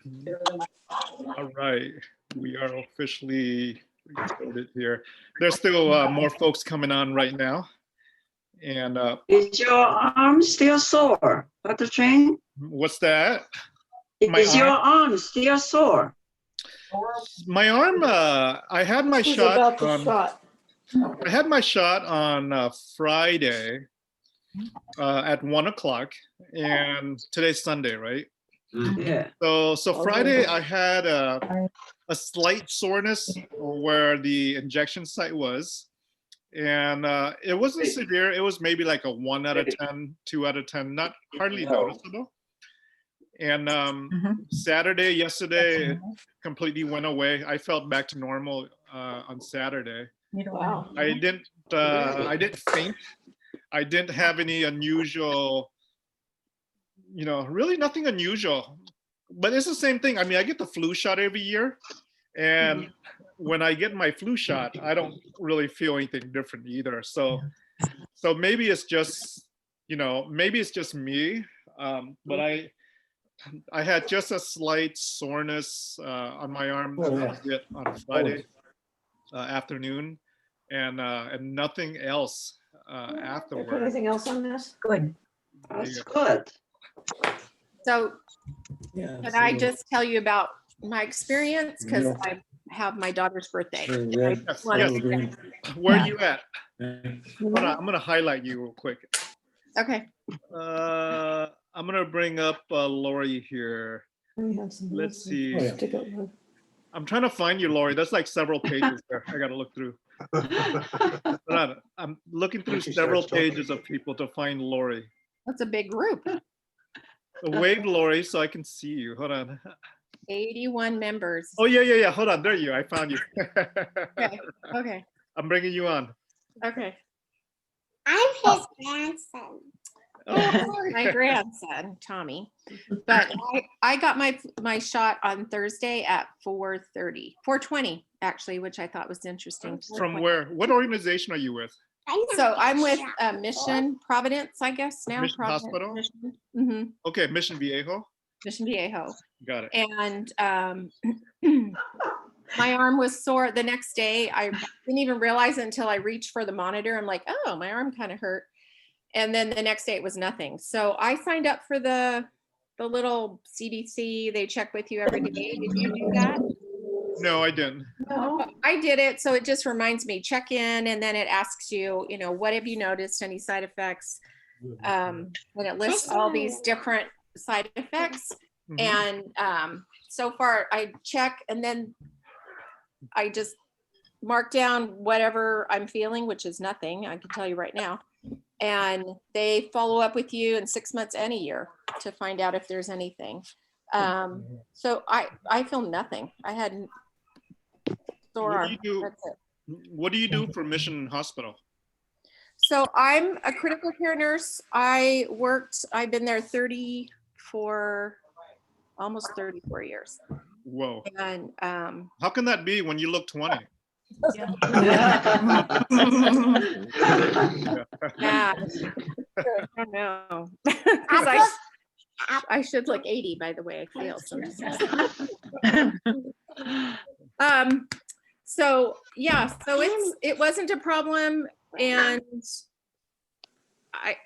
All right, we are officially recorded here. There's still more folks coming on right now. And Is your arm still sore, Dr. Chang? what's that? My Is your arm? arm still sore? My arm, I had my This is shot about the on, shot. I had my shot on Friday at 1 o'clock, and today's Sunday, right? Yeah. So Friday I had a slight soreness where the injection site was, and it wasn't severe. It was maybe like a 1 out of 10, 2 out of 10, not hardly noticeable. And Saturday, yesterday, it completely went away. I felt back to normal on Saturday. Wow. I didn't faint. I didn't have any unusual, really nothing unusual. But it's the same thing. I mean, I get the flu shot every year, and when I get my flu shot, I don't really feel anything different either. So maybe it's just, maybe it's just me. But I had just a slight soreness on my arm on Friday afternoon, and nothing else Put afterwards. anything else on this? Good. That's good. So can I just tell you about my experience? Because I have my daughter's birthday. Yes, Wanna- yes. Where are you at? Hold on, I'm gonna highlight you real quick. Okay. I'm gonna bring up Lori here. We have some Let's see. Stick it with. I'm trying to find you, Lori. That's like several pages there. I gotta look through. Hold on. I'm looking through several pages of people to find Lori. That's a big group. Wave, Lori, so I can see you. Hold on. 81 members. Oh yeah. Hold on. There you. I found you. Okay. Okay. I'm bringing you on. Okay. I'm his grandson. Oh, My grandson, Tommy. But I got my shot on Thursday at 4:20 actually, which I thought was interesting. from where? What organization are you with? So I'm with Mission Providence, I guess now. Mission Providence Hospital? Mission. Mhm. Okay, Mission Viejo. Mission Viejo. Got it. And my arm was sore the next day. I didn't even realize it until I reached for the monitor. I'm like, oh, my arm kind of hurt. And then the next day it was nothing. So I signed up for the little CDC. They check with you every day. Did you do that? No, I didn't. No, I did it. So it just reminds me, check in, and then it asks you, what have you noticed? Any side effects? And it lists all these different side effects. Mhm. And so far I check, and then I just mark down whatever I'm feeling, which is nothing, I can tell you right now. And they follow up with you in 6 months and a year to find out if there's anything. So I feel nothing. I had sore What do arm. you do? That's it. What do you do for Mission Hospital? So I'm a critical care nurse. I've been there almost 34 years. Whoa. And How can that be when you look 20? yeah, I don't know. 'Cause I should look 80, by the way, I feel so. So yeah, so it wasn't a problem, and I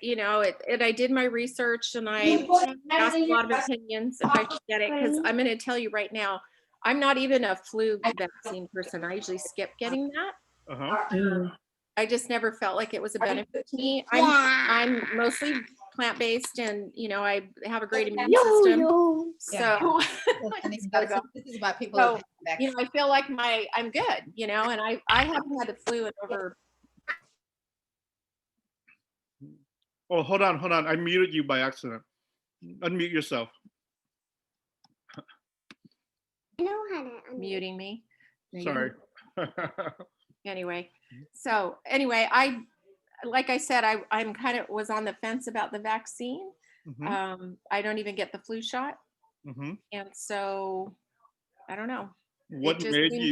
did my research, and I asked a lot of opinions if I should get it, because I'm going to tell you right now, I'm not even a flu vaccine person. I usually skip getting that. Uh-huh. I just never felt like it was a benefit to me. I'm mostly plant-based, and I have a great immune system. So This is about people. So, I feel like I'm good, and I haven't had the flu in over. Oh, hold on. I muted you by accident. Unmute yourself. I know how to unmute. Muting me. Sorry. Anyway, like I said, I'm kind of was on the fence about the vaccine. Mhm, I don't even get the flu shot, mhm. and so I don't know. What just made seemed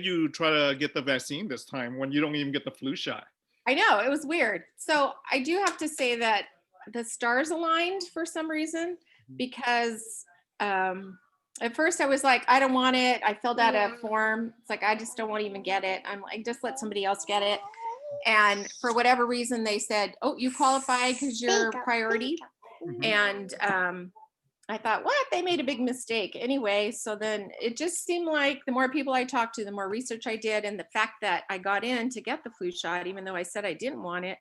you try to get the vaccine this time when you don't even get the flu shot? I know, it was weird. So I do have to say that the stars aligned for some reason, because At first I was like, I don't want it. I filled out a form. It's like, I just don't want to even get it. I'm like, just let somebody else get it. And for whatever reason, they said, oh, you qualify because you're priority. Mhm. And I thought, what? They made a big mistake. Anyway, so then it just seemed like the more people I talked to, the more research I did. And the fact that I got in to get the flu shot, even though I said I didn't want it,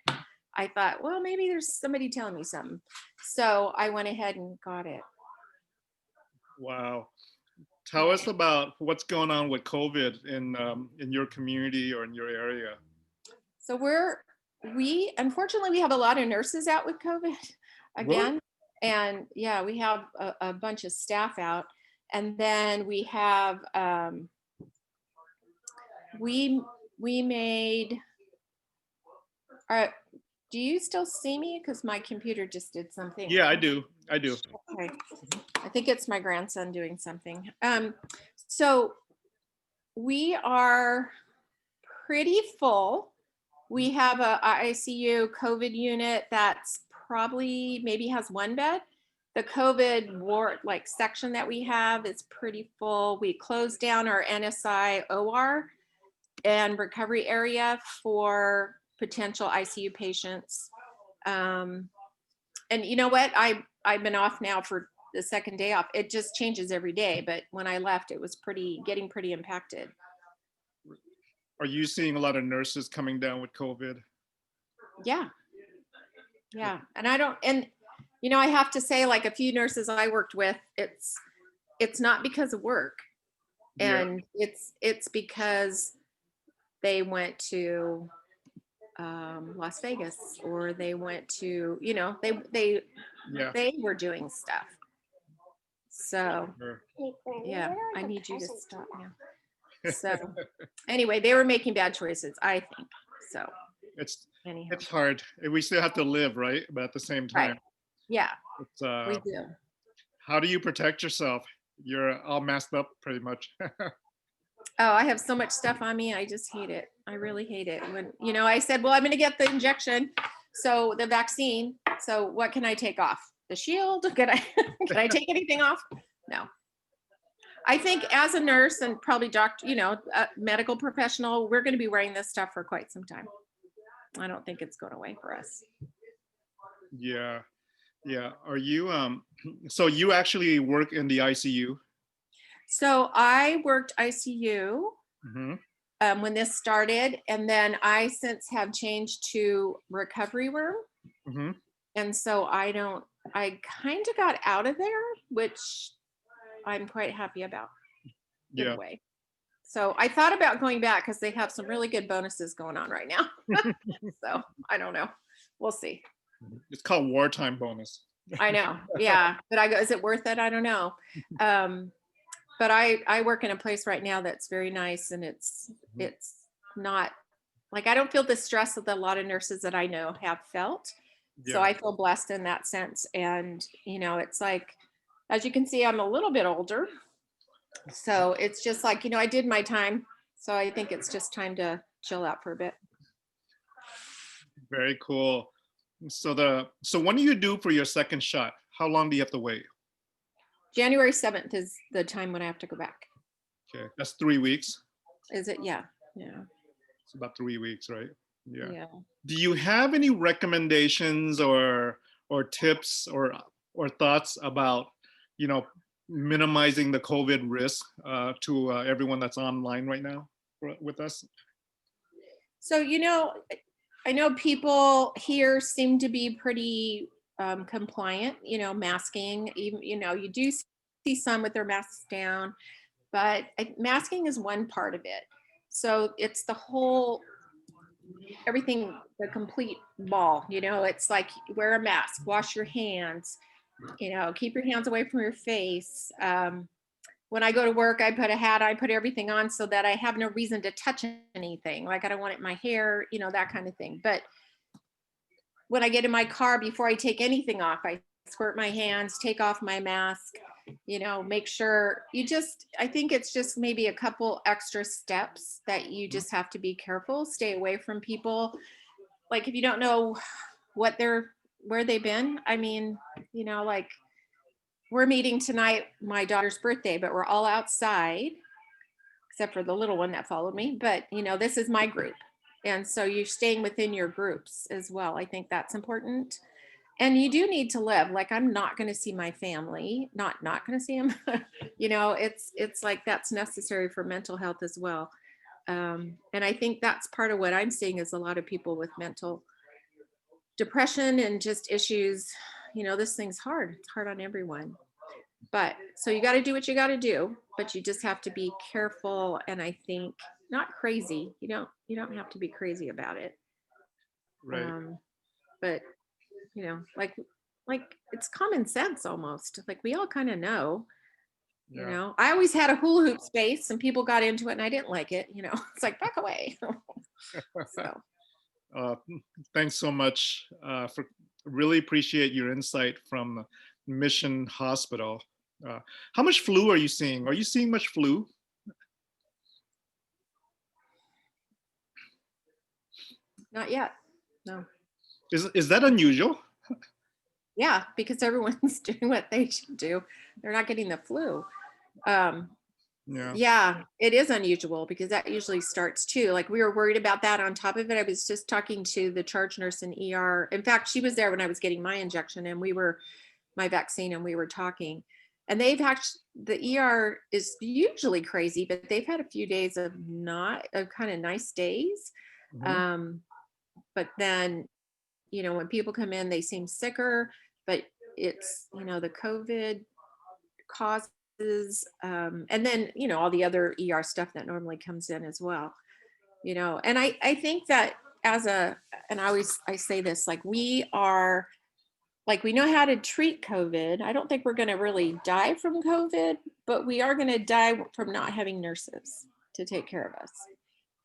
I thought, well, maybe there's somebody telling me something. So I went ahead and got it. Wow. Tell us about what's going on with COVID in your community or in your area. So we unfortunately have a lot of nurses out with COVID again. And yeah, we have a bunch of staff out. And then we have, we made, do you still see me? Because my computer just did something. Yeah, I do. Okay. I think it's my grandson doing something. So we are pretty full. We have a ICU COVID unit that's probably maybe has one bed. The COVID ward like section that we have is pretty full. We closed down our NSI OR and recovery area for potential ICU patients. And you know what? I've been off now for the second day off. It just changes every day. But when I left, it was getting pretty impacted. Are you seeing a lot of nurses coming down with COVID? Yeah. Yeah. And I have to say, like a few nurses I worked with, it's not because of work. Yeah. And it's because they went to Las Vegas, or they went to, they were doing stuff. So Sure. yeah, I need you to stop now. So anyway, they were making bad choices, I think. So It's anyhow, it's hard. We still have to live, right? But at the same time, right. Yeah, it's we do. how do you protect yourself? You're all messed up pretty much. Oh, I have so much stuff on me. I just hate it. I really hate it. When, I said, well, I'm going to get the injection. So the vaccine. So what can I take off? The shield? Can I take anything off? No. I think as a nurse and probably doctor, a medical professional, we're going to be wearing this stuff for quite some time. I don't think it's going away for us. Yeah. Yeah. Are you so you actually work in the ICU? So I worked ICU Mm-hmm. when this started, and then I since have changed to recovery room. Mm-hmm. And so I kind of got out of there, which I'm quite happy about. In Yeah. a way. So I thought about going back because they have some really good bonuses going on right now. So I don't know. We'll see. It's called wartime bonus. I know. Yeah. But I go, is it worth it? I don't know. But I work in a place right now that's very nice, and it's not like, I don't feel the stress that a lot of nurses that I know have felt. So Yeah. I feel blessed in that sense. And, it's like, as you can see, I'm a little bit older. So it's just like, I did my time. So I think it's just time to chill out for a bit. Very cool. So when do you do for your second shot? How long do you have to wait? January 7th is the time when I have to go back. Okay, that's 3 weeks. Is it? Yeah. Yeah. It's about 3 weeks, right? Yeah. Yeah. Do you have any recommendations or tips or thoughts about, minimizing the COVID risk to everyone that's online right now with us? So, I know people here seem to be pretty compliant, masking, even, you do see some with their masks down, but masking is one part of it. So it's the whole, everything, the complete ball, it's like, wear a mask, wash your hands, keep your hands away from your face. When I go to work, I put a hat, I put everything on so that I have no reason to touch anything. Like, I don't want it in my hair, that kind of thing. But when I get in my car, before I take anything off, I squirt my hands, take off my mask, make sure I think it's just maybe a couple extra steps that you just have to be careful, stay away from people. Like, if you don't know where they've been, I mean, like, we're meeting tonight, my daughter's birthday, but we're all outside, except for the little one that followed me. But, you know, this is my group. And so you're staying within your groups as well. I think that's important. And you do need to live. Like, I'm not going to see my family, not going to see them. You know, it's like that's necessary for mental health as well. And I think that's part of what I'm seeing is a lot of people with mental depression and just issues. You know, this thing's hard. It's hard on everyone. But so you got to do what you got to do, but you just have to be careful. And I think not crazy. You don't have to be crazy about it. Right. But you know, like it's common sense almost. Like we all kind of know. You Yeah. know, I always had a hula hoop space and people got into it and I didn't like it. You know, it's like back away. So Thanks so much for really appreciate your insight from Mission Hospital. How much flu are you seeing? Are you seeing much flu? not yet. No. Is that unusual? Yeah, because everyone's doing what they should do. They're not getting the flu. Yeah. Yeah, it is unusual because that usually starts too. Like we were worried about that on top of it. I was just talking to the charge nurse in ER. In fact, she was there when I was getting my injection and my vaccine, and we were talking. And they've actually, the ER is usually crazy, but they've had a few days of kind of nice days. Mhm. But then, you know, when people come in, they seem sicker, but it's, you know, the COVID causes, and then, you know, all the other ER stuff that normally comes in as well, you know. And I think that and I say this, like we know how to treat COVID. I don't think we're going to really die from COVID, but we are going to die from not having nurses to take care of us.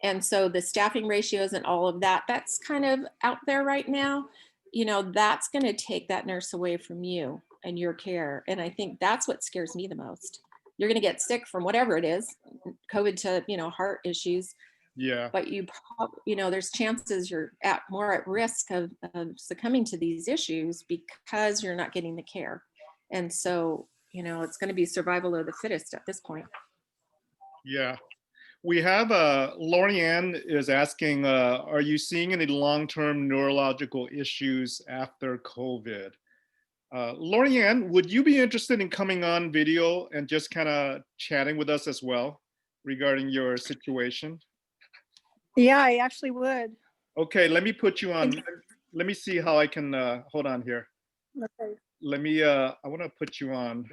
And so the staffing ratios and all of that, that's kind of out there right now. You know, that's going to take that nurse away from you and your care. And I think that's what scares me the most. You're going to get sick from whatever it is, COVID to, you know, heart issues. Yeah. But you know, there's chances you're more at risk of succumbing to these issues because you're not getting the care. And so, you know, it's going to be survival of the fittest at this point. Yeah. We have Lorianne is asking, are you seeing any long-term neurological issues after COVID? Lorianne, would you be interested in coming on video and just kind of chatting with us as well regarding your situation? Yeah, I actually would. Okay, let me put you on. Let me see how I can, hold on here. Okay. Let me, I want to put you on,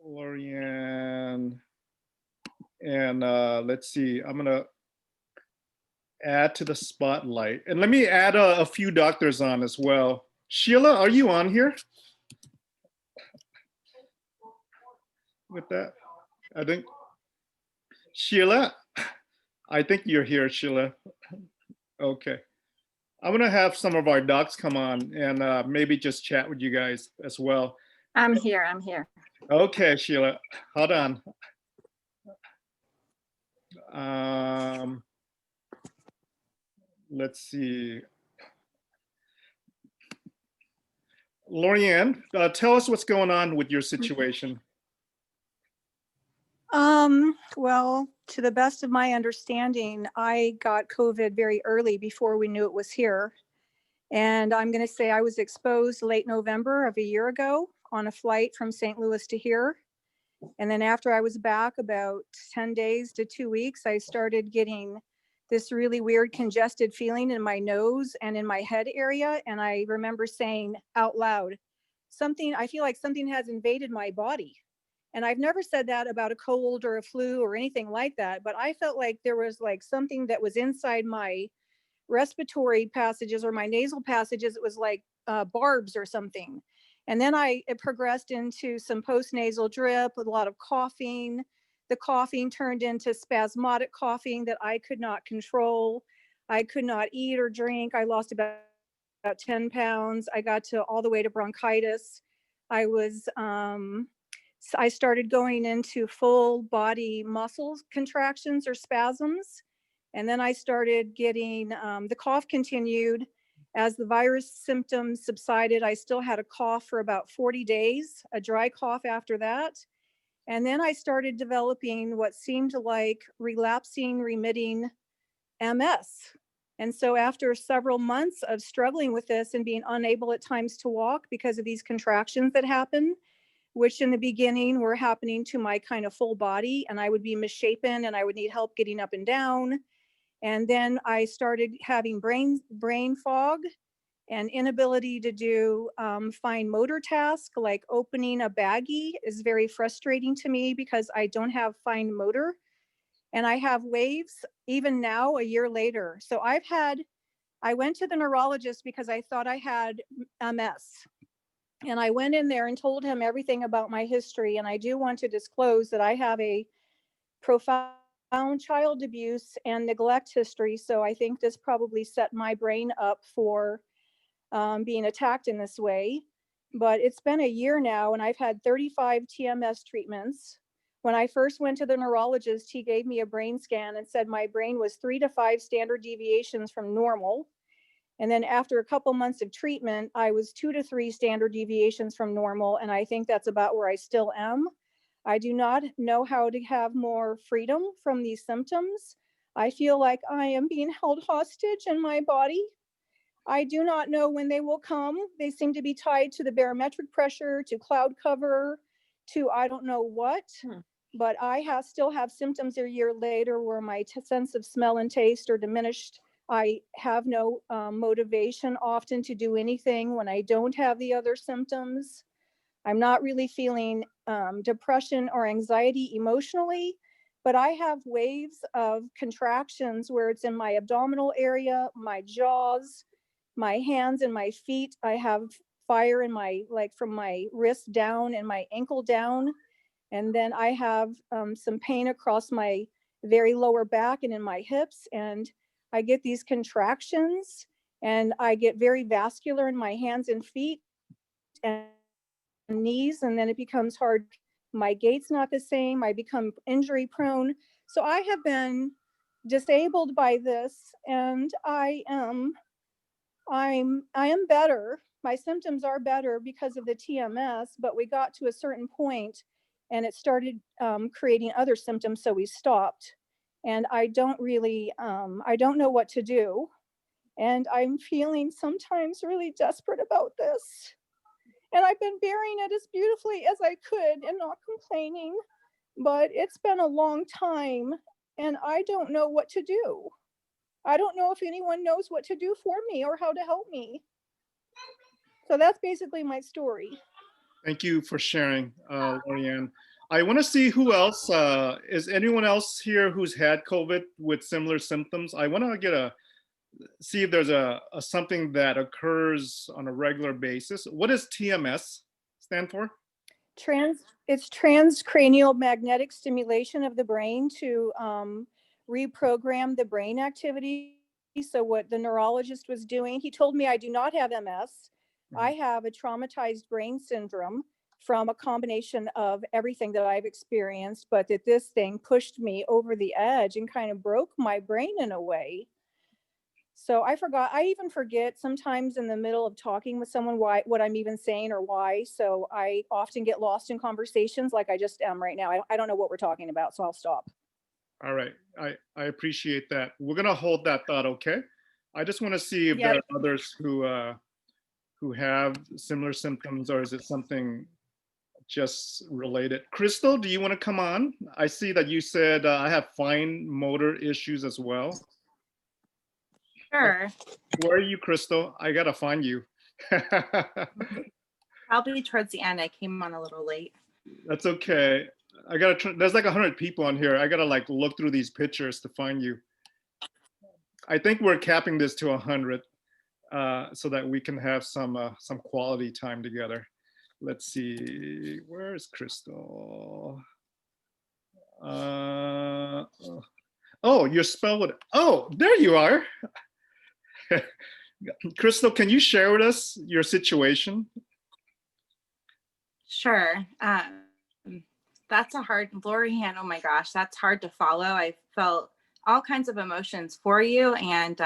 Lorianne. And let's see, I'm gonna add to the spotlight. And let me add a few doctors on as well. Sheila, are you on here? With that, I think, Sheila, I think you're here, Sheila. Okay. I'm gonna have some of our docs come on and maybe just chat with you guys as well. I'm here. Okay, Sheila, hold on. Let's see. Lorianne, tell us what's going on with your situation. Well, to the best of my understanding, I got COVID very early before we knew it was here. And I'm going to say I was exposed late November of a year ago on a flight from St. Louis to here. And then after I was back about 10 days to 2 weeks, I started getting this really weird congested feeling in my nose and in my head area. And I remember saying out loud, I feel like something has invaded my body. And I've never said that about a cold or a flu or anything like that, but I felt like there was like something that was inside my respiratory passages or my nasal passages. It was like barbs or something. And then it progressed into some post-nasal drip with a lot of coughing. The coughing turned into spasmodic coughing that I could not control. I could not eat or drink. I lost about 10 pounds. I got all the way to bronchitis. I started going into full body muscles contractions or spasms. And then I started getting, the cough continued. As the virus symptoms subsided, I still had a cough for about 40 days, a dry cough after that. And then I started developing what seemed like relapsing, remitting MS. And so after several months of struggling with this and being unable at times to walk because of these contractions that happen, which in the beginning were happening to my kind of full body, and I would be misshapen and I would need help getting up and down. And then I started having brain fog and inability to do fine motor tasks, like opening a baggie is very frustrating to me because I don't have fine motor. And I have waves even now, a year later. So I went to the neurologist because I thought I had MS. And I went in there and told him everything about my history. And I do want to disclose that I have a profound child abuse and neglect history. So I think this probably set my brain up for being attacked in this way. But it's been a year now and I've had 35 TMS treatments. When I first went to the neurologist, he gave me a brain scan and said my brain was 3 to 5 standard deviations from normal. And then after a couple months of treatment, I was 2 to 3 standard deviations from normal. And I think that's about where I still am. I do not know how to have more freedom from these symptoms. I feel like I am being held hostage in my body. I do not know when they will come. They seem to be tied to the barometric pressure, to cloud cover, to I don't know what. But I still have symptoms a year later where my sense of smell and taste are diminished. I have no motivation often to do anything when I don't have the other symptoms. I'm not really feeling depression or anxiety emotionally, but I have waves of contractions where it's in my abdominal area, my jaws, my hands and my feet. I have fire in my, like from my wrist down and my ankle down. And then I have some pain across my very lower back and in my hips. And I get these contractions and I get very vascular in my hands and feet and knees. And then it becomes hard. My gait's not the same. I become injury prone. So I have been disabled by this and I am better. My symptoms are better because of the TMS, but we got to a certain point and it started creating other symptoms, so we stopped. And I don't really, I don't know what to do. And I'm feeling sometimes really desperate about this. And I've been bearing it as beautifully as I could and not complaining, but it's been a long time and I don't know what to do. I don't know if anyone knows what to do for me or how to help me. So that's basically my story. Thank you for sharing, Lorianne. I want to see who else, is anyone else here who's had COVID with similar symptoms? I want to see if there's something that occurs on a regular basis. What does TMS stand for? It's transcranial magnetic stimulation of the brain to reprogram the brain activity. So what the neurologist was doing, he told me I do not have MS. I have a traumatized brain syndrome from a combination of everything that I've experienced, but that this thing pushed me over the edge and kind of broke my brain in a way. So I even forget sometimes in the middle of talking with someone what I'm even saying or why. So I often get lost in conversations like I just am right now. I don't know what we're talking about, so I'll stop. All right, I appreciate that. We're gonna hold that thought, okay? I just want to see if there are others who have similar symptoms, or is it something just related? Crystal, do you want to come on? I see that you said I have fine motor issues as well. Sure. Where are you, Crystal? I gotta find you. Probably towards the end. I came on a little late. That's okay. I gotta. There's like 100 people on here. I gotta like look through these pictures to find you. I think we're capping this to 100 so that we can have some quality time together. Let's see. Where is Crystal? Oh, you're spelled with. Oh, there you are. Crystal, can you share with us your situation? Sure. That's a hard, Lorianne, oh my gosh, that's hard to follow. I felt all kinds of emotions for you. And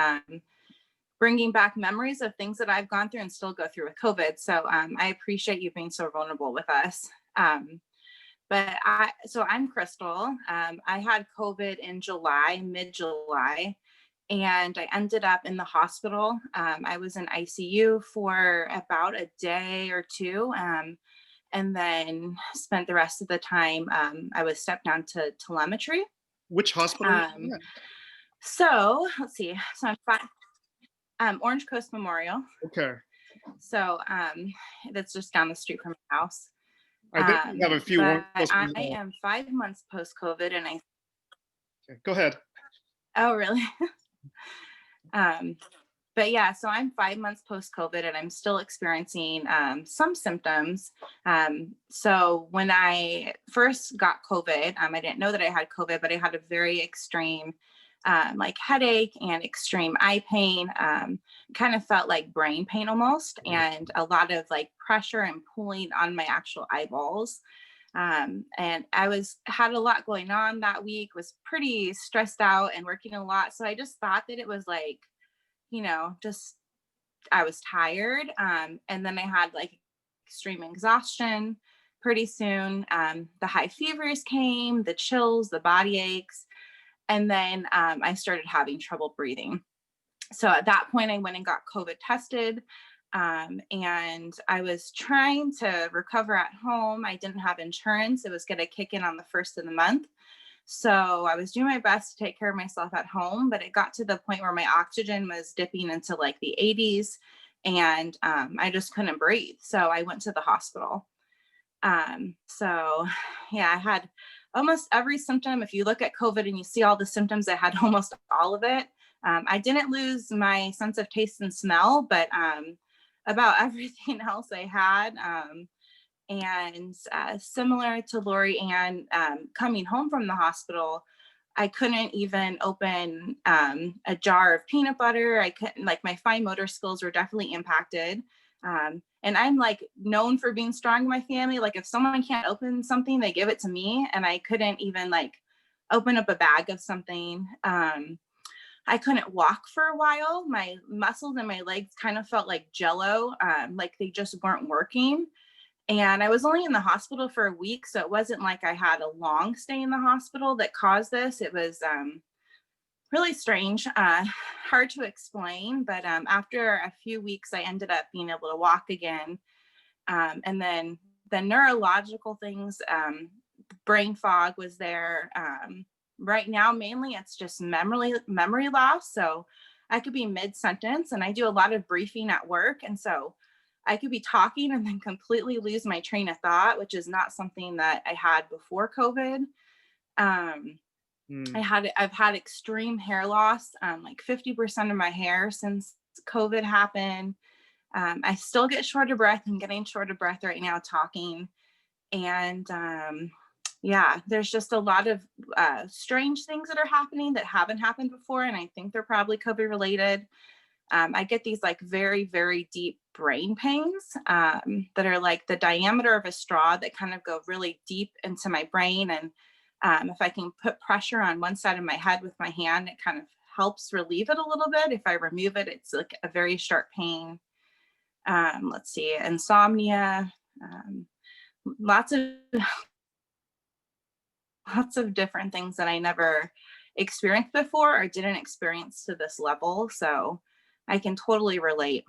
bringing back memories of things that I've gone through and still go through with COVID. So I appreciate you being so vulnerable with us. So I'm Crystal. I had COVID in July, mid-July, and I ended up in the hospital. I was in ICU for about a day or two, and then spent the rest of the time, I was stepped down to telemetry. Which hospital? was Um, that? So let's see. So I'm Orange Coast Memorial. Okay. So that's just down the street from my house. I think we have a few. But close to I me. am 5 months post-COVID, and Okay, go ahead. oh really? But yeah, so I'm 5 months post-COVID, and I'm still experiencing some symptoms. So when I first got COVID, I didn't know that I had COVID, but I had a very extreme like headache and extreme eye pain, kind of felt like brain pain almost, and a lot of like pressure and pulling on my actual eyeballs. And I had a lot going on that week, was pretty stressed out and working a lot. So I just thought that it was like, just I was tired. And then I had like extreme exhaustion pretty soon. The high fevers came, the chills, the body aches. And then I started having trouble breathing. So at that point, I went and got COVID tested. And I was trying to recover at home. I didn't have insurance. It was going to kick in on the first of the month. So I was doing my best to take care of myself at home, but it got to the point where my oxygen was dipping into like the 80s, and I just couldn't breathe. So I went to the hospital. So yeah, I had almost every symptom. If you look at COVID and you see all the symptoms, I had almost all of it. I didn't lose my sense of taste and smell, but about everything else I had. And similar to Lori Ann, coming home from the hospital, I couldn't even open a jar of peanut butter. I couldn't, like, my fine motor skills were definitely impacted. And I'm like known for being strong in my family. Like if someone can't open something, they give it to me, and I couldn't even like open up a bag of something. I couldn't walk for a while. My muscles and my legs kind of felt like jello, like they just weren't working. And I was only in the hospital for a week, so it wasn't like I had a long stay in the hospital that caused this. It was really strange, hard to explain. But after a few weeks, I ended up being able to walk again. And then the neurological things, brain fog was there. Right now, mainly it's just memory loss. So I could be mid-sentence, and I do a lot of briefing at work. And so I could be talking and then completely lose my train of thought, which is not something that I had before COVID. I've had extreme hair loss, like 50% of my hair since COVID happened. I still get short of breath. I'm getting short of breath right now talking. And yeah, there's just a lot of strange things that are happening that haven't happened before. And I think they're probably COVID related. I get these like very, very deep brain pains that are like the diameter of a straw that kind of go really deep into my brain. And if I can put pressure on one side of my head with my hand, it kind of helps relieve it a little bit. If I remove it, it's like a very sharp pain. Let's see, insomnia, lots of different things that I never experienced before or didn't experience to this level. So I can totally relate.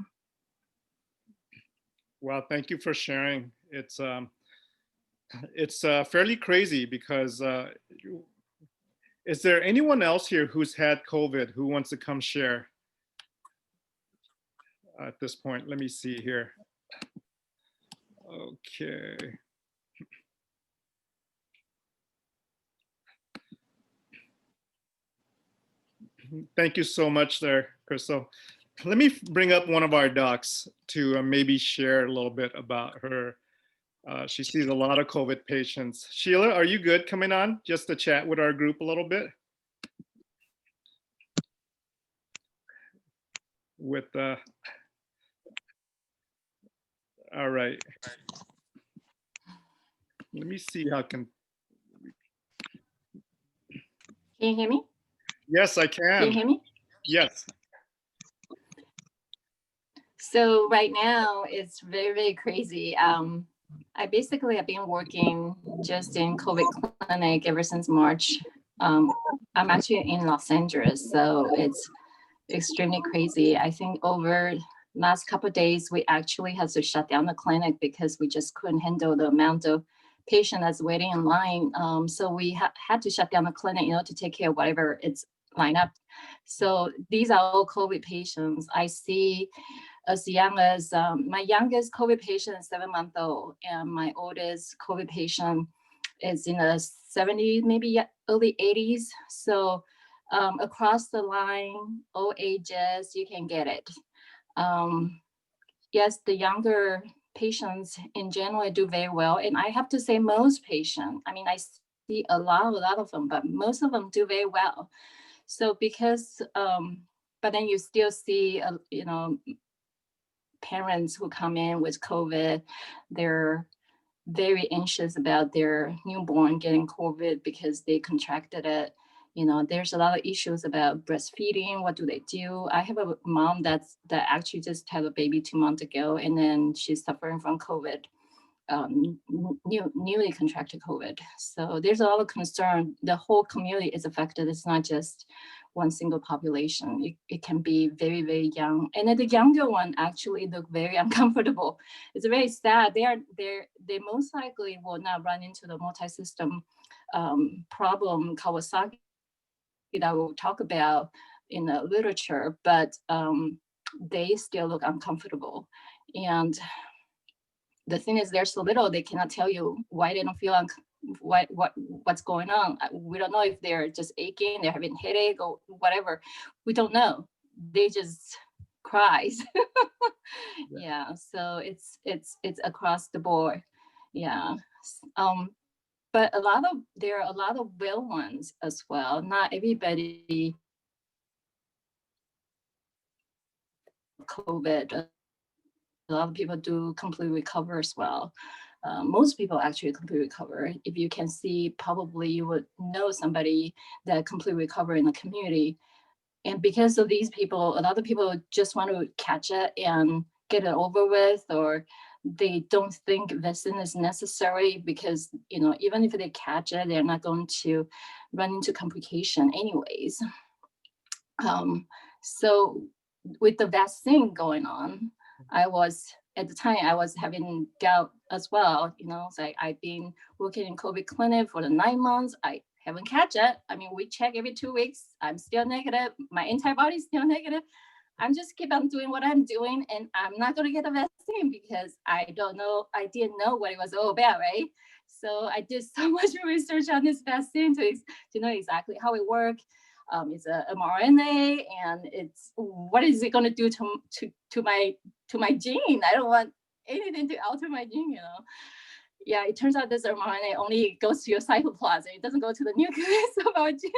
Well, thank you for sharing. It's fairly crazy because is there anyone else here who's had COVID who wants to come share at this point? Let me see here. Okay. Thank you so much there, Crystal. Let me bring up one of our docs to maybe share a little bit about her. She sees a lot of COVID patients. Sheila, are you good coming on just to chat with our group a little bit? All right. Let me see how Can you hear me? Yes, I Can you can. hear me? Yes. So right now it's very, very crazy. I basically have been working just in COVID clinic ever since March. I'm actually in Los Angeles, so it's extremely crazy. I think over last couple of days, we actually had to shut down the clinic because we just couldn't handle the amount of patient that's waiting in line. So we had to shut down the clinic, to take care of whatever it's lined up. So these are all COVID patients. I see as young as my youngest COVID patient is 7-month-old, and my oldest COVID patient is in the 70s, maybe early 80s. So across the line, all ages, you can get it. Yes, the younger patients in general do very well. And I have to say most patients, I mean, I see a lot of them, but most of them do very well. So because, but then you still see, parents who come in with COVID, they're very anxious about their newborn getting COVID because they contracted it. There's a lot of issues about breastfeeding. What do they do? I have a mom that actually just had a baby 2 months ago, and then she's suffering from COVID, newly contracted COVID. So there's a lot of concern. The whole community is affected. It's not just one single population. It can be very, very young. And then the younger one actually look very uncomfortable. It's very sad. They most likely will not run into the multi-system problem, Kawasaki, that we'll talk about in the literature, but they still look uncomfortable. And the thing is, they're so little, they cannot tell you why they don't feel what's going on. We don't know if they're just aching, they're having headache or whatever. We don't know. They just cries. Yeah. So it's across the board. Yeah. But there are a lot of well ones as well. Not everybody COVID. A lot of people do completely recover as well. Most people actually completely recover. If you can see, probably you would know somebody that completely recover in the community. And because of these people, a lot of people just want to catch it and get it over with, or they don't think vaccine is necessary because, even if they catch it, they're not going to run into complication anyways. So with the vaccine going on, at the time I was having gout as well. So I've been working in COVID clinic for the 9 months. I haven't catch it. I mean, we check every 2 weeks. I'm still negative. My antibody is still negative. I'm just keep on doing what I'm doing, and I'm not going to get a vaccine because I didn't know what it was all about, right? So I did so much research on this vaccine to know exactly how it works. It's a mRNA, and it's what is it going to do to my gene? I don't want anything to alter my gene, Yeah, it turns out this mRNA only goes to your cytoplasm. It doesn't go to the nucleus of our gene.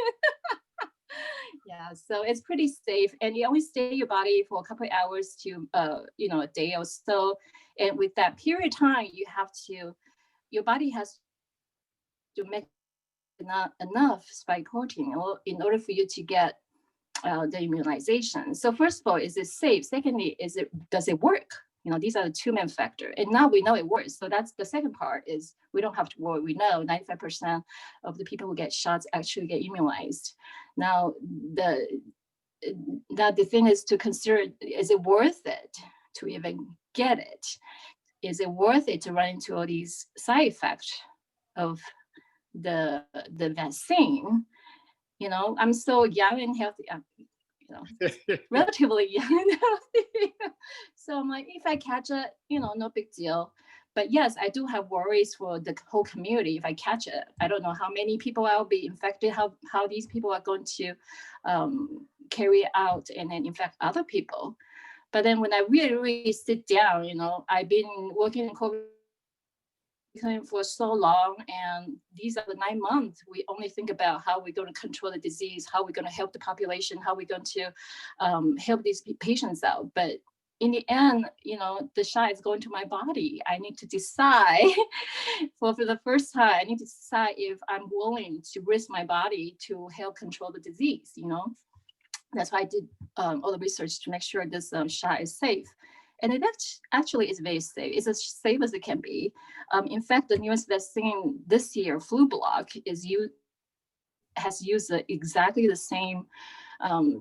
Yeah, so it's pretty safe, and you only stay in your body for a couple of hours to, a day or so. And with that period of time, your body has to make not enough spike protein in order for you to get the immunization. So first of all, is it safe? Secondly, does it work? These are the two main factors. And now we know it works. So that's the second part, is we don't have to worry. We know 95% of the people who get shots actually get immunized. Now, the thing is to consider, is it worth it to even get it? Is it worth it to run into all these side effects of the vaccine? I'm so young and healthy. Relatively young and healthy. So I'm like, if I catch it, no big deal. But yes, I do have worries for the whole community if I catch it. I don't know how many people I'll be infected, how these people are going to carry out and then infect other people. But then when I really, really sit down, I've been working in COVID for so long, and these are the 9 months. We only think about how we're going to control the disease, how we're going to help the population, how we're going to help these patients out. But in the end, the shot is going to my body. I need to decide for the first time, I need to decide if I'm willing to risk my body to help control the disease. That's why I did all the research to make sure this shot is safe. And it actually is very safe. It's as safe as it can be. In fact, the newest vaccine this year, Flublok, has used exactly the same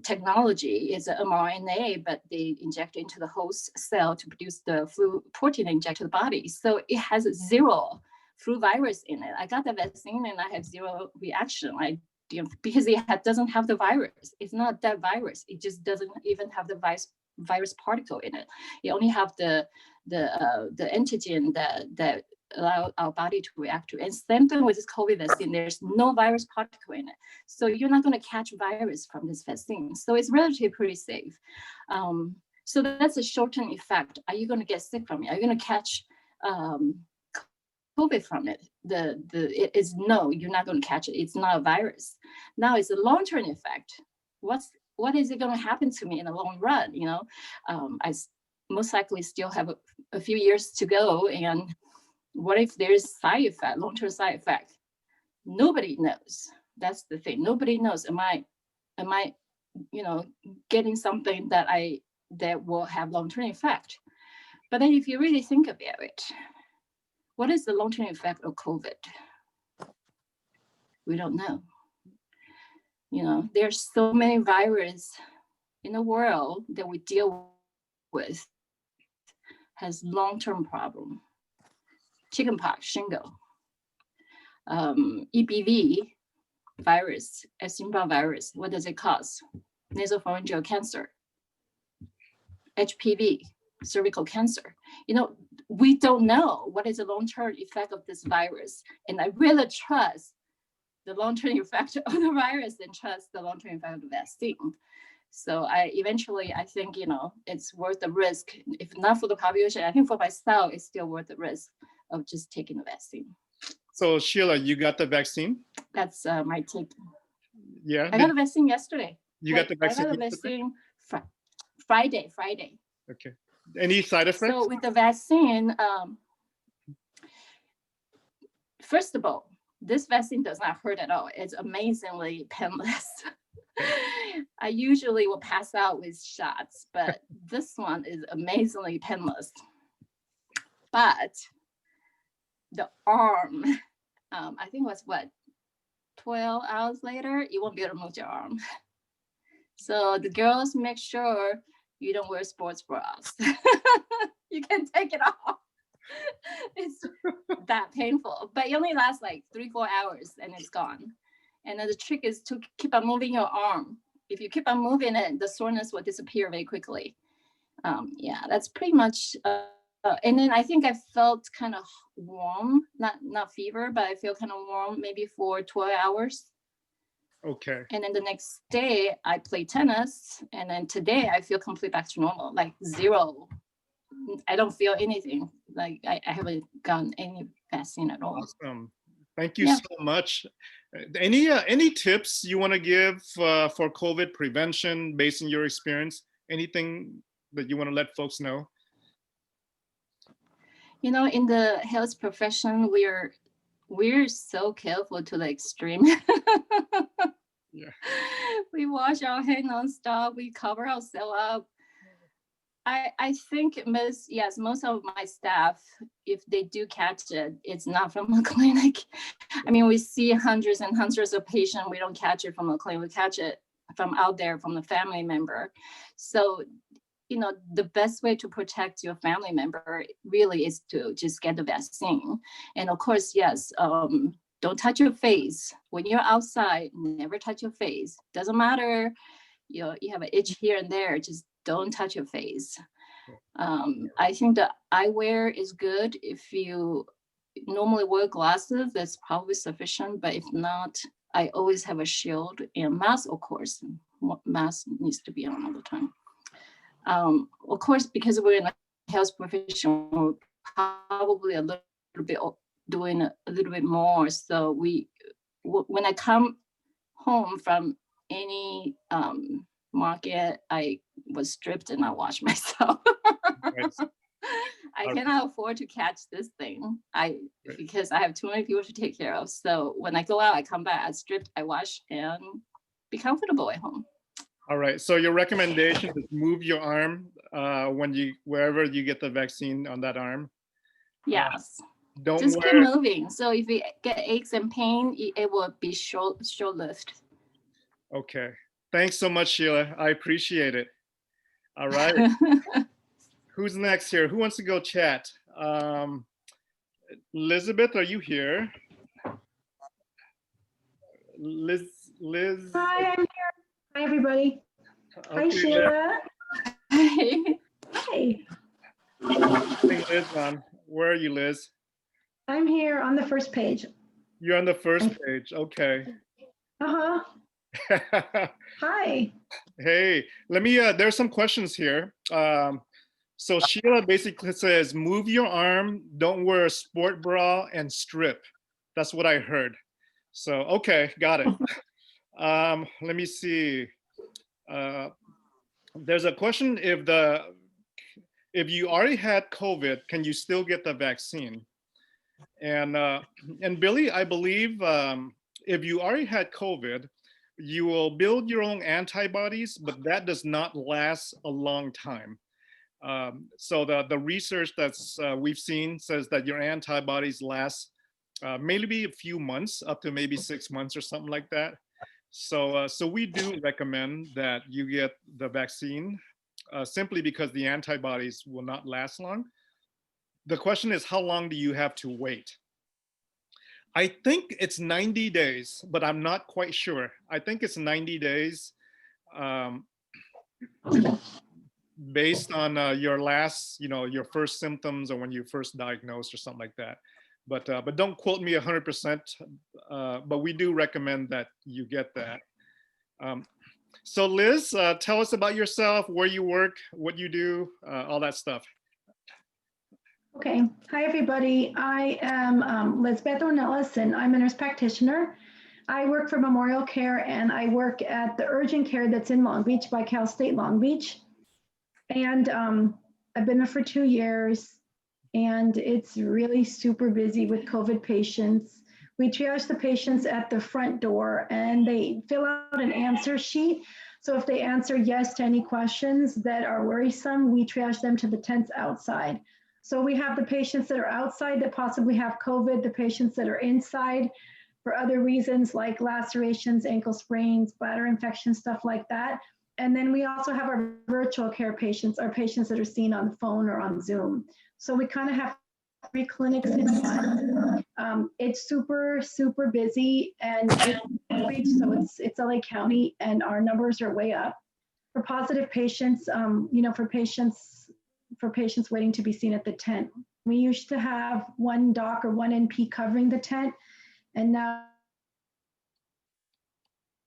technology. It's an mRNA, but they inject it into the host cell to produce the flu protein and inject to the body. So it has zero flu virus in it. I got the vaccine and I have zero reaction. Because it doesn't have the virus. It's not that virus. It just doesn't even have the virus particle in it. You only have the antigen that allow our body to react to. And same thing with this COVID vaccine, there's no virus particle in it. So you're not going to catch virus from this vaccine. So it's relatively pretty safe. So that's a short-term effect. Are you going to get sick from it? Are you going to catch COVID from it? It is no, you're not going to catch it. It's not a virus. Now it's a long-term effect. What is it going to happen to me in the long run? You know, I most likely still have a few years to go. And what if there's side effect, long-term side effect? Nobody knows. That's the thing. Nobody knows. Am I, you know, getting something that will have long-term effect? But then if you really think about it, what is the long-term effect of COVID? We don't know. You know, there's so many viruses in the world that we deal with has long-term problem. Chickenpox, shingle, EBV virus, Epstein-Barr virus. What does it cause? Nasopharyngeal cancer, HPV, cervical cancer. You know, we don't know what is the long-term effect of this virus. And I really trust the long-term effect of the virus and trust the long-term effect of the vaccine. So I think, you know, it's worth the risk. If not for the population, I think for myself, it's still worth the risk of just taking the vaccine. So Sheila, you got the vaccine? That's my take. Yeah. I got the vaccine yesterday. You got the vaccine? I got the vaccine Friday. Okay. Any side effects? So with the vaccine, first of all, this vaccine does not hurt at all. It's amazingly painless. I usually will pass out with shots, but this one is amazingly painless. But the arm, I think it was 12 hours later, you won't be able to move your arm. So the girls, make sure you don't wear sports bras. You can take it off. It's that painful, but it only lasts like 3-4 hours and it's gone. And then the trick is to keep on moving your arm. If you keep on moving it, the soreness will disappear very quickly. Yeah, that's pretty much. And then I think I felt kind of warm, not fever, but I feel kind of warm maybe for 12 hours. Okay. And then the next day I play tennis, and then today I feel completely back to normal, like zero. I don't feel anything. Like I haven't gotten any vaccine at all. Awesome. Thank you so much. Any tips you want to give for COVID prevention based on your experience? Anything that you want to let folks know? You know, in the health profession, we're so careful to the extreme. Yeah. We wash our hands nonstop. We cover ourselves up. I think most of my staff, if they do catch it, it's not from a clinic. I mean, we see hundreds and hundreds of patients. We don't catch it from a clinic. We catch it from out there, from the family member. So, you know, the best way to protect your family member really is to just get the vaccine. And of course, yes, don't touch your face. When you're outside, never touch your face. Doesn't matter, you know, you have an itch here and there, just don't touch your face. I think the eyewear is good. If you normally wear glasses, that's probably sufficient. But if not, I always have a shield and mask, of course. Mask needs to be on all the time. Of course, because we're in a health profession, we're probably a little bit doing a little bit more. So when I come home from any market, I was stripped and I washed myself. Right. I cannot afford to catch this thing. Because I have too many people to take care of. So when I go out, I come back, I strip, I wash, and be comfortable at home. All right. So your recommendation is move your arm wherever you get the vaccine on that arm. Yes. Don't Just keep wear. moving. So if you get aches and pain, it will be short-lived. Okay. Thanks so much, Sheila. I appreciate it. All right. Who's next here? Who wants to go chat? Elizabeth, are you here? Liz. Hi, I'm here. Hi, everybody. Hi, Okay, Sheila. Hey. Hi. Liz on. Where are you, Liz? I'm here on the first page. You're on the first page. Okay. Uh-huh. Hi. Hey, let me, there's some questions here. So Sheila basically says, move your arm, don't wear a sport bra, and strip. That's what I heard. So, okay, got it. Let me see. There's a question, if you already had COVID, can you still get the vaccine? And Billy, I believe if you already had COVID, you will build your own antibodies, but that does not last a long time. So the research that's we've seen says that your antibodies last maybe a few months, up to maybe 6 months or something like that. So we do recommend that you get the vaccine simply because the antibodies will not last long. The question is, how long do you have to wait? I think it's 90 days, but I'm not quite sure. I think it's 90 days based on your last, your first symptoms or when you first diagnosed or something like that. But don't quote me 100%, but we do recommend that you get that. So Liz, tell us about yourself, where you work, what you do, all that stuff. Okay. Hi, everybody. I am Lisbeth Ornelas, and I'm a nurse practitioner. I work for Memorial Care, and I work at the urgent care that's in Long Beach by Cal State Long Beach. And I've been there for 2 years, and it's really super busy with COVID patients. We triage the patients at the front door, and they fill out an answer sheet. So if they answer yes to any questions that are worrisome, we triage them to the tents outside. So we have the patients that are outside that possibly have COVID, the patients that are inside for other reasons like lacerations, ankle sprains, bladder infections, stuff like that. And then we also have our virtual care patients, our patients that are seen on the phone or on Zoom. So we kind of have 3 clinics in one. It's super, super busy, and so it's LA County, and our numbers are way up. For positive patients, for patients waiting to be seen at the tent. We used to have 1 doc or 1 NP covering the tent, and now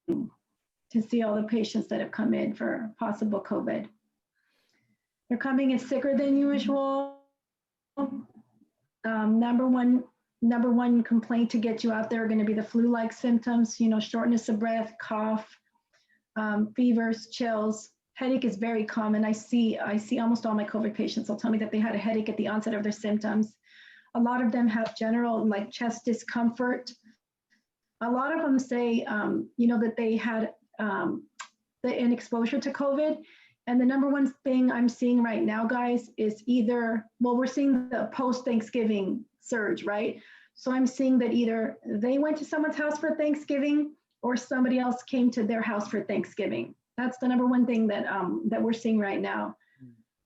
to see all the patients that have come in for possible COVID. They're coming in sicker than usual. Number one complaint to get you out there are going to be the flu-like symptoms, shortness of breath, cough, fevers, chills. Headache is very common. I see almost all my COVID patients will tell me that they had a headache at the onset of their symptoms. A lot of them have general chest discomfort. A lot of them say, that they had an exposure to COVID. And the number one thing I'm seeing right now, guys, is we're seeing the post-Thanksgiving surge, right? So I'm seeing that either they went to someone's house for Thanksgiving or somebody else came to their house for Thanksgiving. That's the number one thing that we're seeing right now.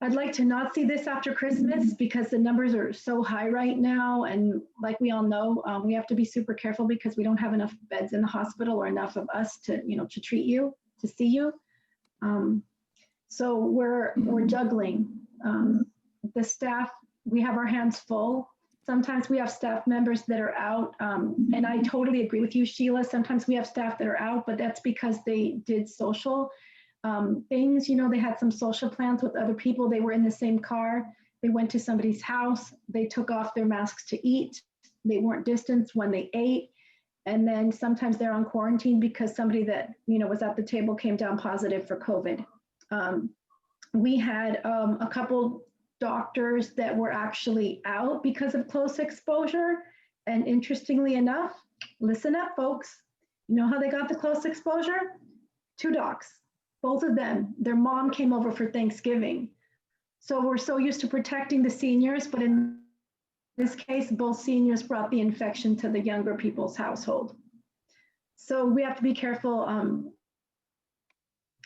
I'd like to not see this after Christmas because the numbers are so high right now. And like we all know, we have to be super careful because we don't have enough beds in the hospital or enough of us to treat you, to see you. So we're juggling. The staff, we have our hands full. Sometimes we have staff members that are out, and I totally agree with you, Sheila. Sometimes we have staff that are out, but that's because they did social things. They had some social plans with other people. They were in the same car. They went to somebody's house. They took off their masks to eat. They weren't distanced when they ate. And then sometimes they're on quarantine because somebody that was at the table came down positive for COVID. We had a couple doctors that were actually out because of close exposure. And interestingly enough, listen up, folks. You know how they got the close exposure? 2 docs, both of them. Their mom came over for Thanksgiving. So we're so used to protecting the seniors, but in this case, both seniors brought the infection to the younger people's household. So we have to be careful,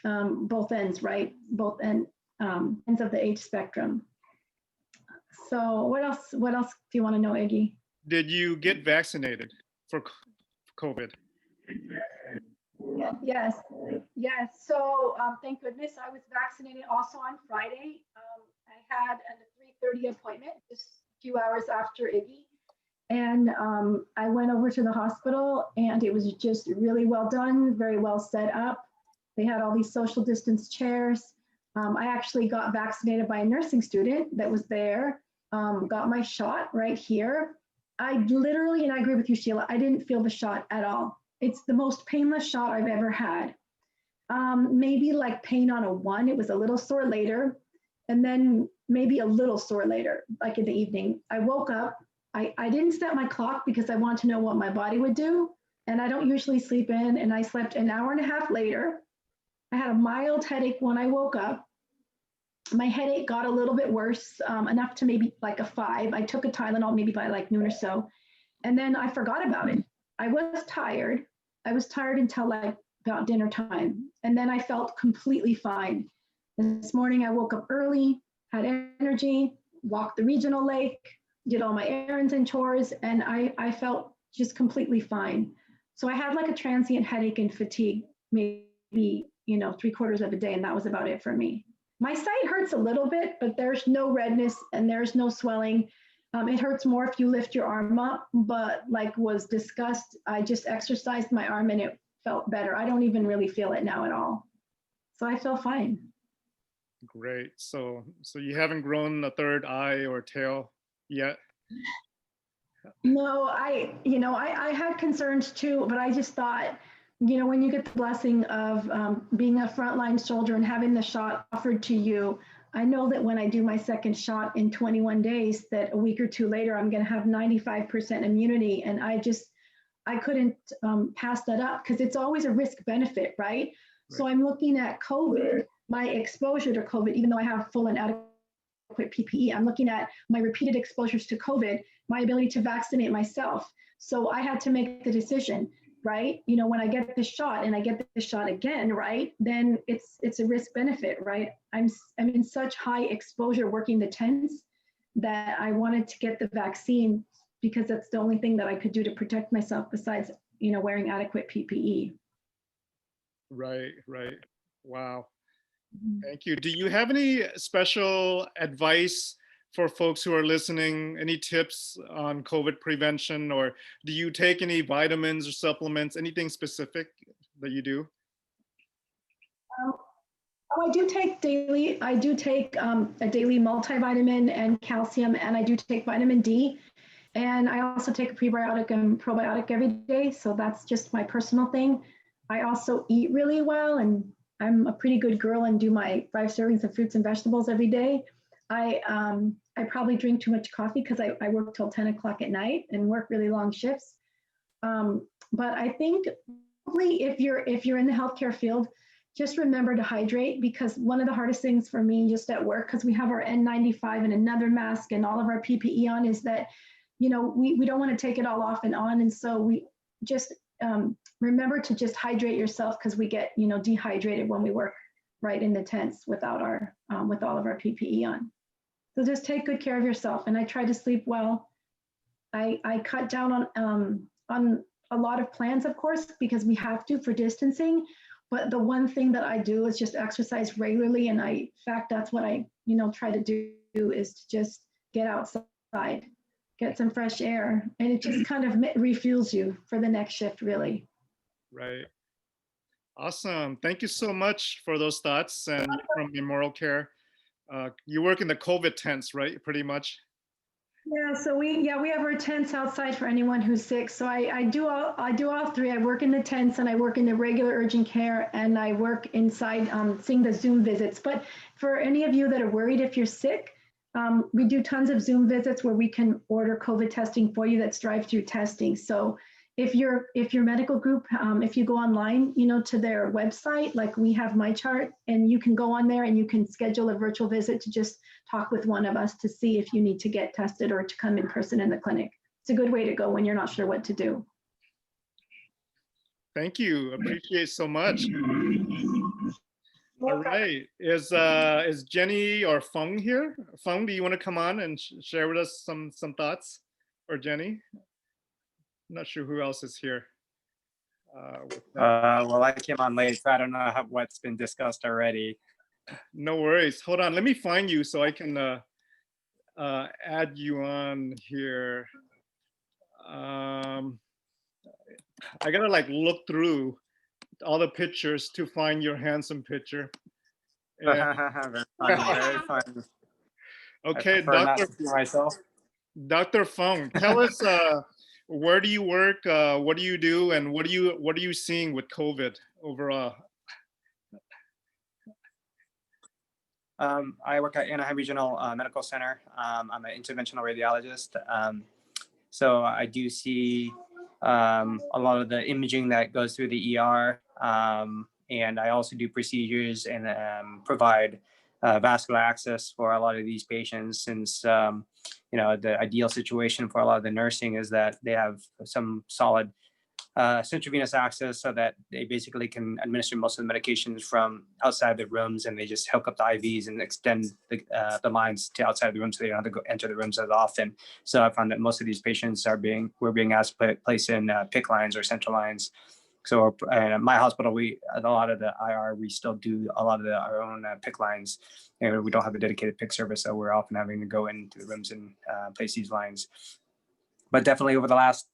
both ends, right? Both ends of the age spectrum. So what else do you want to know, Iggy? Did you get vaccinated for COVID? Yes, yes. So thank goodness I was vaccinated also on Friday. I had a 3:30 appointment just a few hours after Iggy. And I went over to the hospital and it was just really well done, very well set up. They had all these social distance chairs. I actually got vaccinated by a nursing student that was there, got my shot right here. I literally, and I agree with you, Sheila, I didn't feel the shot at all. It's the most painless shot I've ever had. Maybe like pain on a 1, it was a little sore later, and then maybe a little sore later, like in the evening. I woke up, I didn't set my clock because I want to know what my body would do, and I don't usually sleep in, and I slept an hour and a half later. I had a mild headache when I woke up. My headache got a little bit worse, enough to maybe like a 5. I took a Tylenol maybe by like noon or so, and then I forgot about it. I was tired. I was tired until like about dinner time, and then I felt completely fine. This morning I woke up early, had energy, walked the regional lake, did all my errands and chores, and I felt just completely fine. So I had like a transient headache and fatigue, maybe, 3/4 of a day, and that was about it for me. My site hurts a little bit, but there's no redness and there's no swelling. It hurts more if you lift your arm up, but like was discussed, I just exercised my arm and it felt better. I don't even really feel it now at all. So I feel fine. Great. So you haven't grown a third eye or tail yet? No, I had concerns too, but I just thought, when you get the blessing of being a frontline soldier and having the shot offered to you, I know that when I do my second shot in 21 days, that a week or two later, I'm going to have 95% immunity. And I couldn't pass that up because it's always a risk benefit, right? So I'm looking at COVID, my exposure to COVID, even though I have full and adequate PPE, I'm looking at my repeated exposures to COVID, my ability to vaccinate myself. So I had to make the decision, right? When I get this shot and I get this shot again, right? Then it's a risk benefit, right? I'm in such high exposure working the tents that I wanted to get the vaccine because that's the only thing that I could do to protect myself besides, wearing adequate PPE. Right. Wow. Thank you. Do you have any special advice for folks who are listening? Any tips on COVID prevention, or do you take any vitamins or supplements, anything specific that you do? I do take a daily multivitamin and calcium, and I do take vitamin D. And I also take a prebiotic and probiotic every day. So that's just my personal thing. I also eat really well, and I'm a pretty good girl and do my 5 servings of fruits and vegetables every day. I probably drink too much coffee because I work till 10 o'clock at night and work really long shifts. But I think probably if you're in the healthcare field, just remember to hydrate, because one of the hardest things for me just at work, because we have our N95 and another mask and all of our PPE on, is that, we don't want to take it all off and on. And so we just remember to just hydrate yourself, because we get, dehydrated when we work right in the tents without with all of our PPE on. So just take good care of yourself. And I try to sleep well. I cut down on a lot of plans, of course, because we have to for distancing. But the one thing that I do is just exercise regularly. And in fact, that's what I, try to do, is to just get outside, get some fresh air. And it just kind of refuels you for the next shift, really. Right. Awesome. Thank you so much for those thoughts. And from Memorial Care, you work in the COVID tents, right? Pretty much. Yeah, so we have our tents outside for anyone who's sick. So I do all three. I work in the tents, and I work in the regular urgent care, and I work inside seeing the Zoom visits. But for any of you that are worried if you're sick, we do tons of Zoom visits where we can order COVID testing for you. That's drive-through testing. So if your medical group, if you go online, to their website, like we have MyChart, and you can go on there and you can schedule a virtual visit to just talk with one of us to see if you need to get tested or to come in person in the clinic. It's a good way to go when you're not sure what to do. Thank you. Appreciate so much. All right. Is Jenny or Feng here? Feng, do you want to come on and share with us some thoughts? Or Jenny? I'm not sure who else is here. Well, I came on late, so I don't know what's been discussed already. No worries. Hold on. Let me find you so I can add you on here. I gotta like look through all the pictures to find your handsome picture. Very funny, very funny. Okay, I prefer not to see myself. Dr. Feng, tell us where do you work, what do you do, and what are you seeing with COVID overall? I work at Anaheim Regional Medical Center. I'm an interventional radiologist. So I do see a lot of the imaging that goes through the ER. And I also do procedures and provide vascular access for a lot of these patients, since the ideal situation for a lot of the nursing is that they have some solid intravenous access, so that they basically can administer most of the medications from outside the rooms, and they just hook up the IVs and extend the lines to outside the room, so they don't have to go enter the rooms as often. So I found that most of these patients we're being asked to place in PICC lines or central lines. So at my hospital, a lot of the IR, we still do a lot of our own PICC lines, and we don't have a dedicated PICC service, so we're often having to go into the rooms and place these lines. But definitely over the last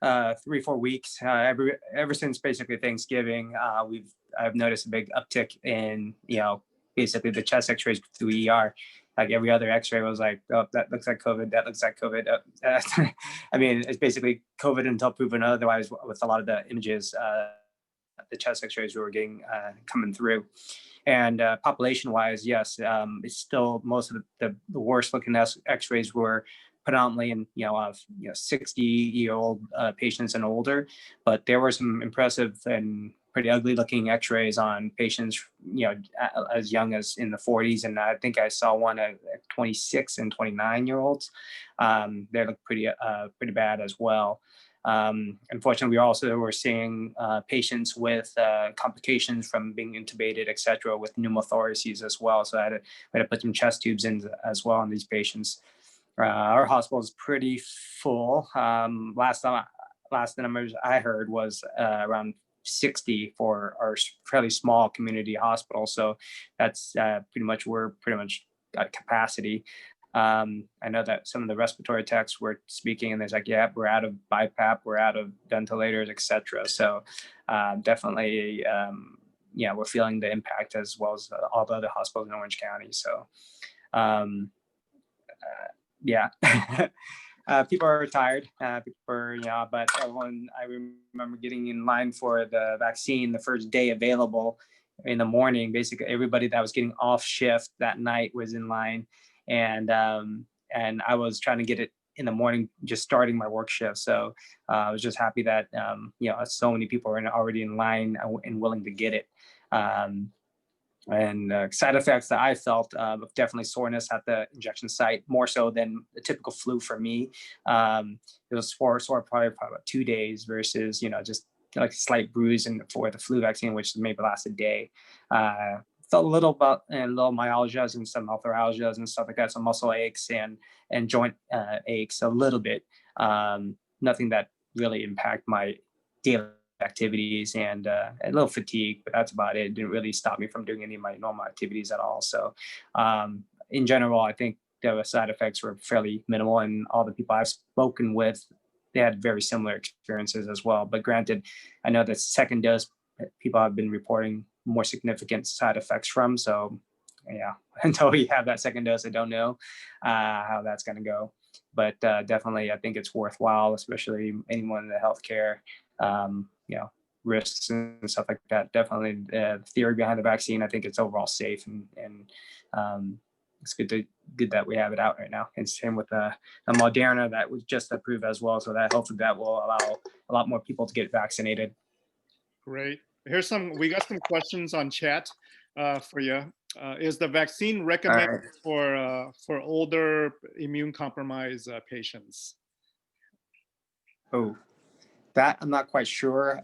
3-4 weeks, ever since basically Thanksgiving, I've noticed a big uptick in basically the chest X-rays through ER. Like every other X-ray was like, oh, that looks like COVID. That looks like COVID. I mean, it's basically COVID until proven otherwise. With a lot of the images, the chest X-rays we were getting coming through, and population-wise, yes, it's still most of the worst-looking X-rays were predominantly in 60-year-old patients and older, but there were some impressive and pretty ugly looking X-rays on patients as young as in the 40s, and I think I saw one at 26 and 29-year-olds. They look pretty bad as well. Unfortunately, we also were seeing patients with complications from being intubated, et cetera, with pneumothoraces as well. So I had to put some chest tubes in as well on these patients. Our hospital is pretty full. Last numbers I heard was around 60 for our fairly small community hospital. So that's we're pretty much at capacity. I know that some of the respiratory techs were speaking, and there's like, yeah, we're out of BiPAP, we're out of ventilators, et cetera. So definitely, we're feeling the impact as well as all the other hospitals in Orange County. So yeah. People are tired, but everyone, I remember getting in line for the vaccine the first day available in the morning. Basically, everybody that was getting off shift that night was in line, and I was trying to get it in the morning, just starting my work shift. So I was just happy that so many people are already in line and willing to get it. And side effects that I felt, definitely soreness at the injection site, more so than the typical flu for me. It was sore probably about 2 days versus, just like a slight bruise for the flu vaccine, which maybe lasts a day. Felt a little myalgias and some arthralgias and stuff like that, some muscle aches and joint aches a little bit. Nothing that really impact my daily activities, and a little fatigue, but that's about it. It didn't really stop me from doing any of my normal activities at all. So in general, I think the side effects were fairly minimal, and all the people I've spoken with, they had very similar experiences as well. But granted, I know that second dose, people have been reporting more significant side effects from. So yeah, until we have that second dose, I don't know how that's going to go. But definitely, I think it's worthwhile, especially anyone in the healthcare, risks and stuff like that. Definitely the theory behind the vaccine, I think it's overall safe, and it's good that we have it out right now. And same with the Moderna that was just approved as well. So that hopefully that will allow a lot more people to get vaccinated. Great. We got some questions on chat for you. Is the vaccine recommended for older immune compromised patients? Oh, that I'm not quite sure.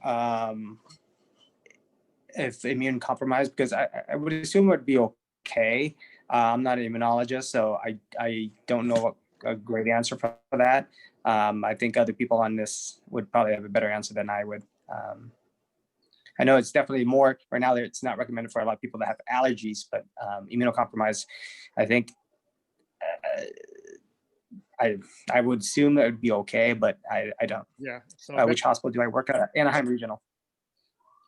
If immune compromised, because I would assume it would be okay. I'm not an immunologist, so I don't know a great answer for that. I think other people on this would probably have a better answer than I would. I know it's definitely more right now. It's not recommended for a lot of people that have allergies, but immunocompromised, I think I would assume that it would be okay, but I don't. Yeah. So which hospital do I work at? Anaheim Regional.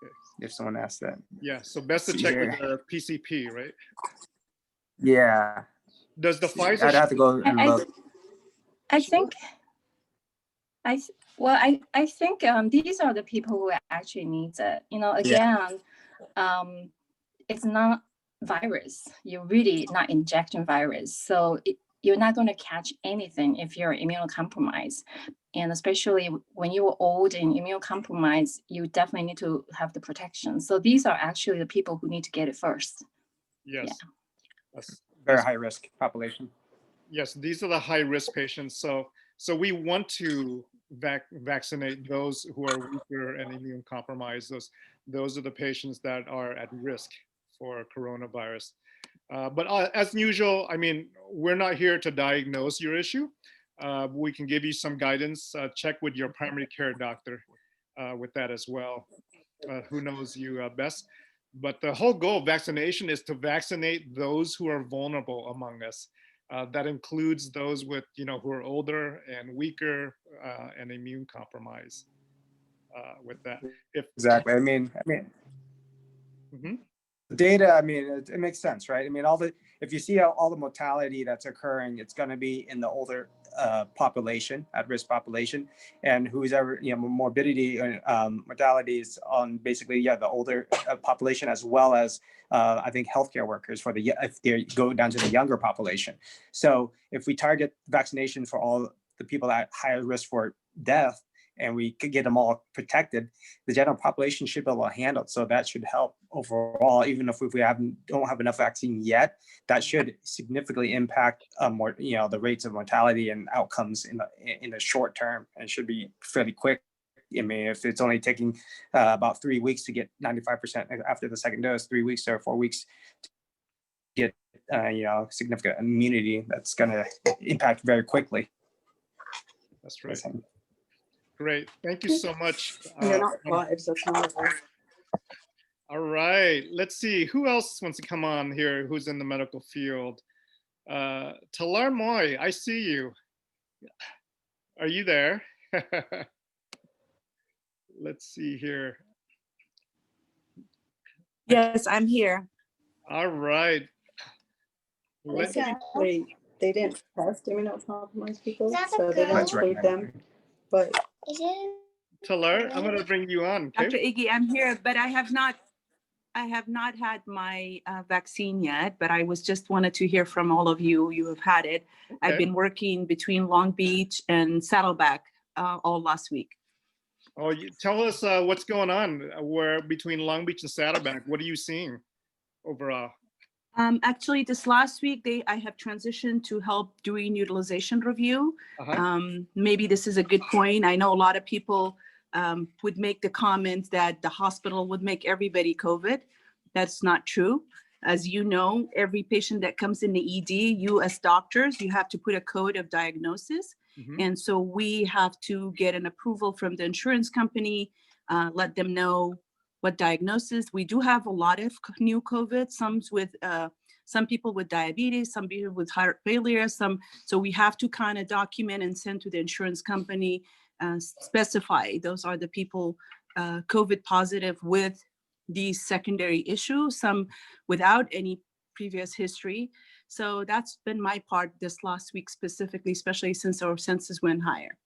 Okay. If someone asks that. Yeah. So best to check with the PCP, right? Yeah. Does the Pfizer? I'd have to go and look. I think these are the people who actually need it. You know, again, it's not virus. You're really not injecting virus. So you're not going to catch anything if you're immunocompromised. And especially when you're old and immunocompromised, you definitely need to have the protection. So these are actually the people who need to get it first. Yes. Yeah. That's very high risk population. Yes, these are the high risk patients. So we want to vaccinate those who are weaker and immune compromised. Those are the patients that are at risk for coronavirus. But as usual, I mean, we're not here to diagnose your issue. We can give you some guidance. Check with your primary care doctor with that as well. Who knows you best? But the whole goal of vaccination is to vaccinate those who are vulnerable among us. That includes those with, who are older and weaker and immune compromised. With that, Exactly. I mean, mm-hmm. The data. I mean, it makes sense, right? I mean, if you see all the mortality that's occurring, it's going to be in the older population, at-risk population, and who's ever morbidity mortalities on basically the older population, as well as I think healthcare workers if they go down to the younger population. So if we target vaccination for all the people at higher risk for death, and we could get them all protected, the general population should be able to handle it. So that should help overall, even if we don't have enough vaccine yet. That should significantly impact the rates of mortality and outcomes in the short term, and should be fairly quick. I mean, if it's only taking about 3 weeks to get 95% after the second dose, 3 weeks or 4 weeks to get significant immunity, that's going to impact very quickly. That's right. Great. Thank you so much. You're not live, so it's not live. All right. Let's see. Who else wants to come on here who's in the medical field? Talar Moy, I see you. Are you there? Let's see here. Yes, I'm here. All right. Wait, they didn't test immunocompromised people, That's so they didn't That's right. include them. But Talar, I'm going to bring you on. Okay? Dr. Iggy, I'm here, but I have not had my vaccine yet, but I just wanted to hear from all of you. You have had it. Okay. I've been working between Long Beach and Saddleback all last week. Oh, tell us what's going on between Long Beach and Saddleback. What are you seeing overall? Actually, this last week, I have transitioned to help doing utilization review. Maybe this is a good point. I know a lot of people would make the comment that the hospital would make everybody COVID. That's not true. As you know, every patient that comes in the ED, you as doctors, you have to put a code of diagnosis. Mm-hmm. And so we have to get an approval from the insurance company, let them know what diagnosis. We do have a lot of new COVID, some people with diabetes, some people with heart failure, so we have to kind of document and send to the insurance company, specify those are the people COVID positive with these secondary issues, some without any previous history. So that's been my part this last week specifically, especially since our census went higher.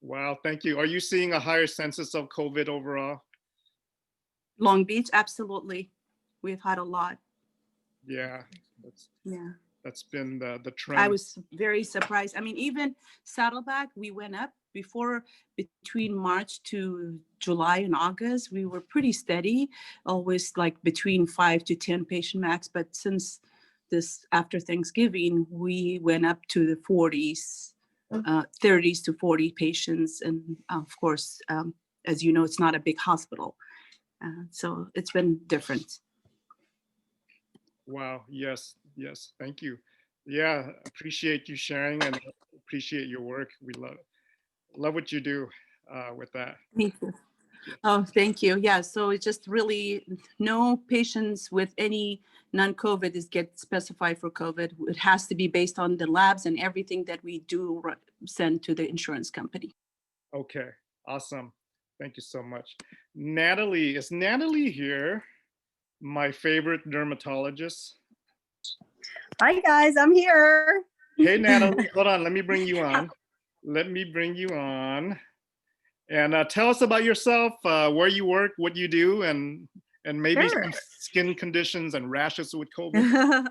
Wow, thank you. Are you seeing a higher census of COVID overall? Long Beach, absolutely. We've had a lot. Yeah, that's Yeah. that's been the trend. I was very surprised. I mean, even Saddleback, we went up before between March to July and August. We were pretty steady, always like between 5 to 10 patient max. But since this after Thanksgiving, we went up to the 40s, 30s to 40 patients. And of course, as you know, it's not a big hospital. So it's been different. Wow. Yes. Yes. Thank you. Yeah. Appreciate you sharing and appreciate your work. We love what you do with that. Me too. Oh, thank you. Yeah, so it's just really no patients with any non-COVID is get specified for COVID. It has to be based on the labs and everything that we do send to the insurance company. Okay. Awesome. Thank you so much. Natalie, is Natalie here? My favorite dermatologist. Hi, guys, I'm here. Hey, Natalie, hold on. Let me bring you on. Let me bring you on. And tell us about yourself, where you work, what you do, and maybe Sure. some skin conditions and rashes with COVID.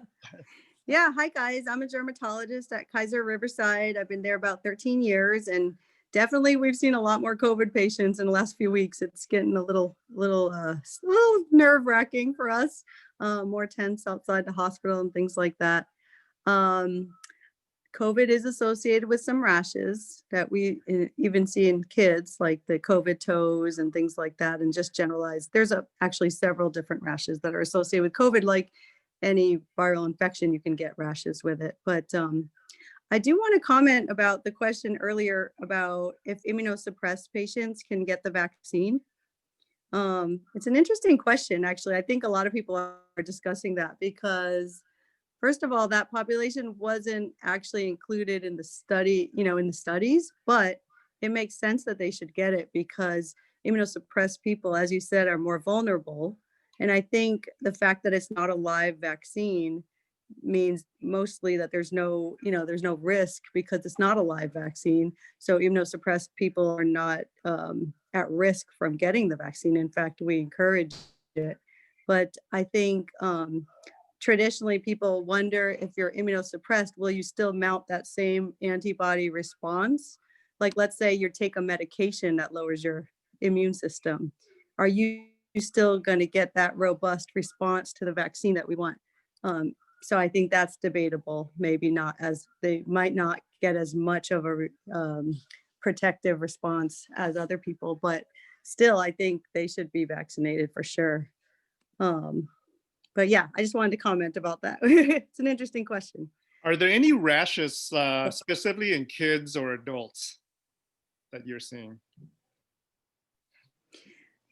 Yeah, hi guys. I'm a dermatologist at Kaiser Riverside. I've been there about 13 years, and definitely we've seen a lot more COVID patients in the last few weeks. It's getting a little nerve-wracking for us. More tense outside the hospital and things like that. COVID is associated with some rashes that we even see in kids, like the COVID toes and things like that, and just generalized. There's actually several different rashes that are associated with COVID, like any viral infection, you can get rashes with it. But I do want to comment about the question earlier about if immunosuppressed patients can get the vaccine. It's an interesting question, actually. I think a lot of people are discussing that because first of all, that population wasn't actually included in the study, in the studies, but it makes sense that they should get it because immunosuppressed people, as you said, are more vulnerable. And I think the fact that it's not a live vaccine means mostly that there's no risk because it's not a live vaccine. So immunosuppressed people are not at risk from getting the vaccine. In fact, we encourage it. But I think traditionally people wonder if you're immunosuppressed, will you still mount that same antibody response? Like, let's say you take a medication that lowers your immune system. Are you still going to get that robust response to the vaccine that we want? So I think that's debatable. Maybe not, as they might not get as much of a protective response as other people, but still, I think they should be vaccinated for sure. But yeah, I just wanted to comment about that. It's an interesting question. Are there any rashes specifically in kids or adults that you're seeing?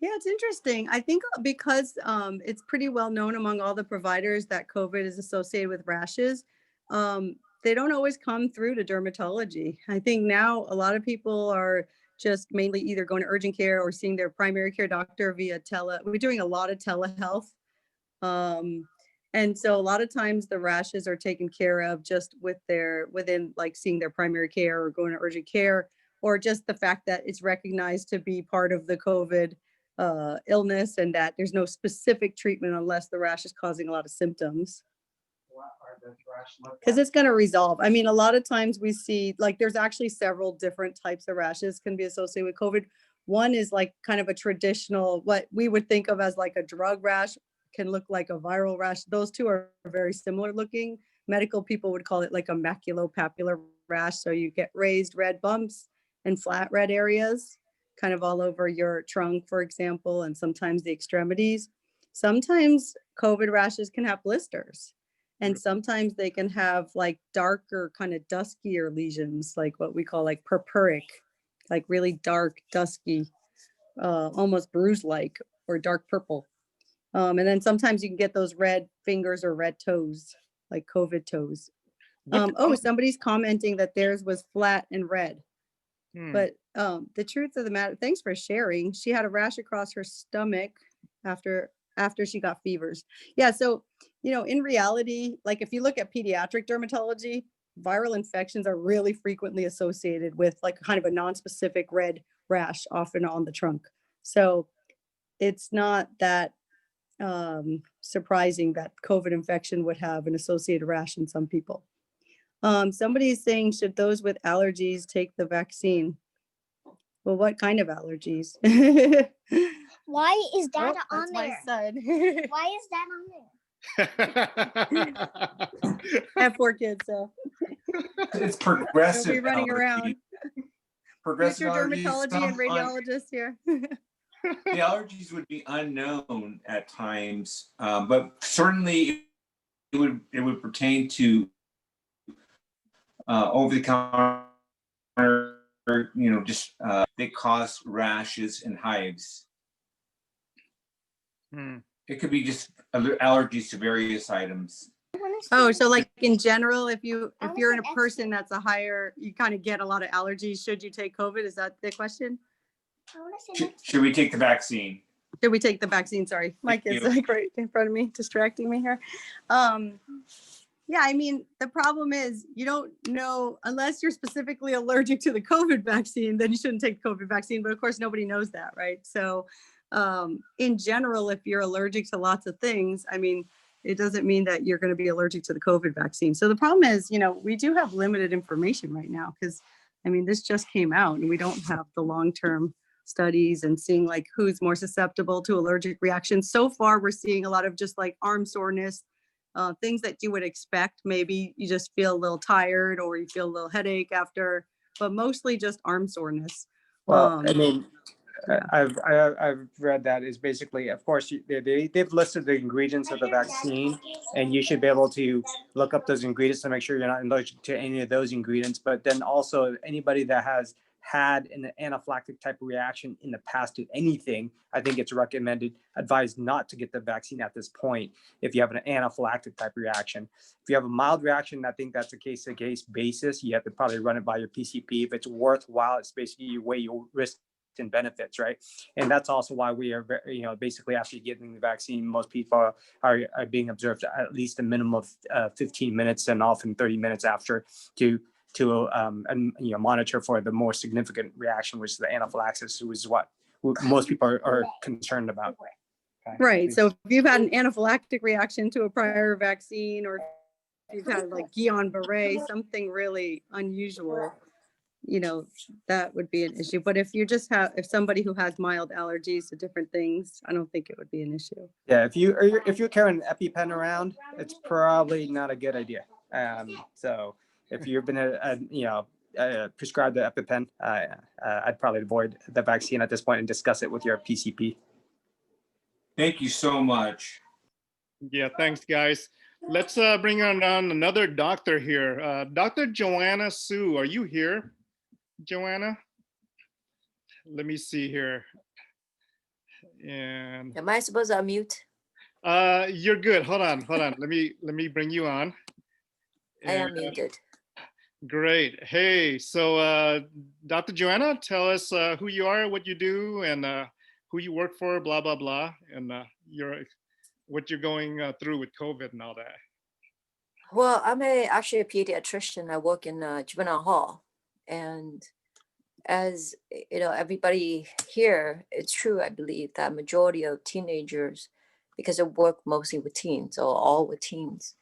Yeah, it's interesting. I think because it's pretty well known among all the providers that COVID is associated with rashes, they don't always come through to dermatology. I think now a lot of people are just mainly either going to urgent care or seeing their primary care doctor via we're doing a lot of telehealth. And so a lot of times the rashes are taken care of just within like seeing their primary care or going to urgent care, or just the fact that it's recognized to be part of the COVID illness and that there's no specific treatment unless the rash is causing a lot of symptoms. Because it's going to resolve. I mean, a lot of times we see like there's actually several different types of rashes can be associated with COVID. One is like kind of a traditional, what we would think of as like a drug rash, can look like a viral rash. Those two are very similar looking. Medical people would call it like a maculopapular rash. So you get raised red bumps and flat red areas kind of all over your trunk, for example, and sometimes the extremities. Sometimes COVID rashes can have blisters. And sometimes they can have like darker, kind of duskier lesions, like what we call like purpuric, like really dark, dusky, almost bruise-like or dark purple. And then sometimes you can get those red fingers or red toes, like COVID toes. Somebody's commenting that theirs was flat and red. But the truth of the matter, thanks for sharing. She had a rash across her stomach after she got fevers. Yeah, so, in reality, like if you look at pediatric dermatology, viral infections are really frequently associated with like kind of a non-specific red rash, often on the trunk. So it's not that surprising that COVID infection would have an associated rash in some people. Somebody is saying, should those with allergies take the vaccine? Well, what kind of allergies? Why is Oh, that that's on my there? son. Why is that on there? I have 4 kids, so It's they'll progressive be running allergy. around. Progressive Future allergies. dermatology and radiologist here. The allergies would be unknown at times, but certainly it would pertain to over the counter, just they cause rashes and hives. It could be just allergies to various items. Oh, so like in general, if you're in a person that's a higher, you kind of get a lot of allergies, should you take COVID? Is that the question? Should we take the vaccine? Should we take the vaccine? Sorry, my Thank kid's you. like right in front of me, distracting me here. Yeah, I mean, the problem is you don't know, unless you're specifically allergic to the COVID vaccine, then you shouldn't take the COVID vaccine. But of course, nobody knows that, right? So in general, if you're allergic to lots of things, I mean, it doesn't mean that you're going to be allergic to the COVID vaccine. So the problem is, we do have limited information right now because, I mean, this just came out and we don't have the long-term studies and seeing like who's more susceptible to allergic reactions. So far, we're seeing a lot of just like arm soreness, things that you would expect. Maybe you just feel a little tired or you feel a little headache after, but mostly just arm soreness. Well, I mean, I've read that is basically, of course, they've listed the ingredients of the vaccine, and you should be able to look up those ingredients to make sure you're not allergic to any of those ingredients. But then also anybody that has had an anaphylactic type of reaction in the past to anything, I think it's advised not to get the vaccine at this point if you have an anaphylactic type reaction. If you have a mild reaction, I think that's a case-to-case basis. You have to probably run it by your PCP. If it's worthwhile, it's basically you weigh your risk and benefits, right? And that's also why we are, basically after getting the vaccine, most people are being observed at least a minimum of 15 minutes and often 30 minutes after to monitor for the more significant reaction, which is the anaphylaxis, which is what most people are concerned about. Okay. Right. So if you've had an anaphylactic reaction to a prior vaccine, or if you've had like Guillain-Barré, something really unusual, that would be an issue. But if if somebody who has mild allergies to different things, I don't think it would be an issue. Yeah, if you're carrying an EpiPen around, it's probably not a good idea. So if you've been prescribed the EpiPen, I'd probably avoid the vaccine at this point and discuss it with your PCP. Thank you so much. Yeah, thanks, guys. Let's bring on another doctor here. Dr. Joanna Sue, are you here, Joanna? Let me see here. And am I supposed to unmute? You're good. Hold on. Let me bring you on. I am muted. Great. Hey, so Dr. Joanna, tell us who you are, what you do, and who you work for, blah, blah, blah, and what you're going through with COVID and all that. Well, I'm actually a pediatrician. I work in juvenile hall. And as everybody here, it's true, I believe, that majority of teenagers, because I work mostly with teens or all with teens,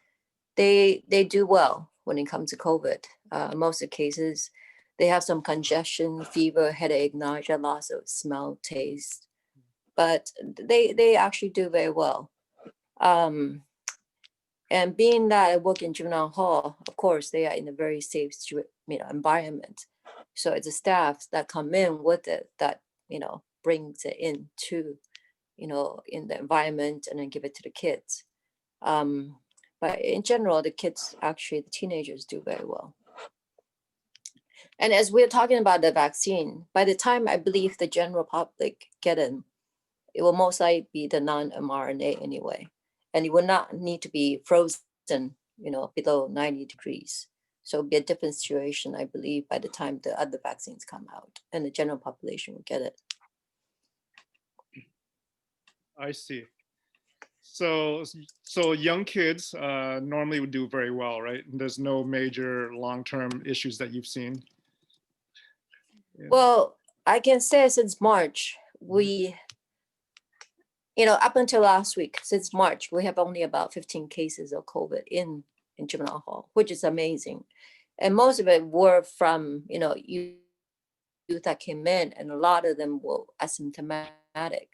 they do well when it comes to COVID. Most of the cases, they have some congestion, fever, headache, nausea, loss of smell, taste, but they actually do very well. And being that I work in juvenile hall, of course, they are in a very safe environment. So it's the staff that come in with it that, brings it into, in the environment and then give it to the kids. But in general, the teenagers do very well. And as we're talking about the vaccine, by the time I believe the general public get in, it will most likely be the non-mRNA anyway. And it will not need to be frozen, below 90 degrees. So it'll be a different situation, I believe, by the time the other vaccines come out and the general population will get it. I see. So young kids normally would do very well, right? There's no major long-term issues that you've seen. Yeah. Well, I can say since March, we you know, up until last week, since March, we have only about 15 cases of COVID in juvenile hall, which is amazing. And most of it were from, you know, youth that came in, and a lot of them were asymptomatic.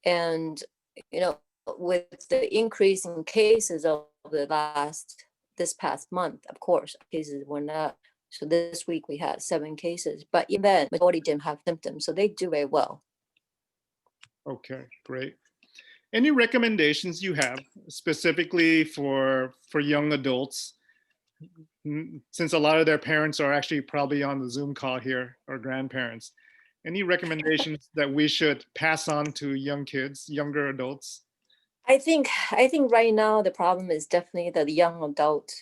And, you know, with the increase in cases of this past month, of course, cases went up. So this week we had 7 cases, but even then, majority didn't have symptoms, so they do very well. Okay, great. Any recommendations you have specifically for young adults? Since a lot of their parents are actually probably on the Zoom call here, or grandparents, any recommendations that we should pass on to young kids, younger adults? I think right now the problem is definitely that the young adult,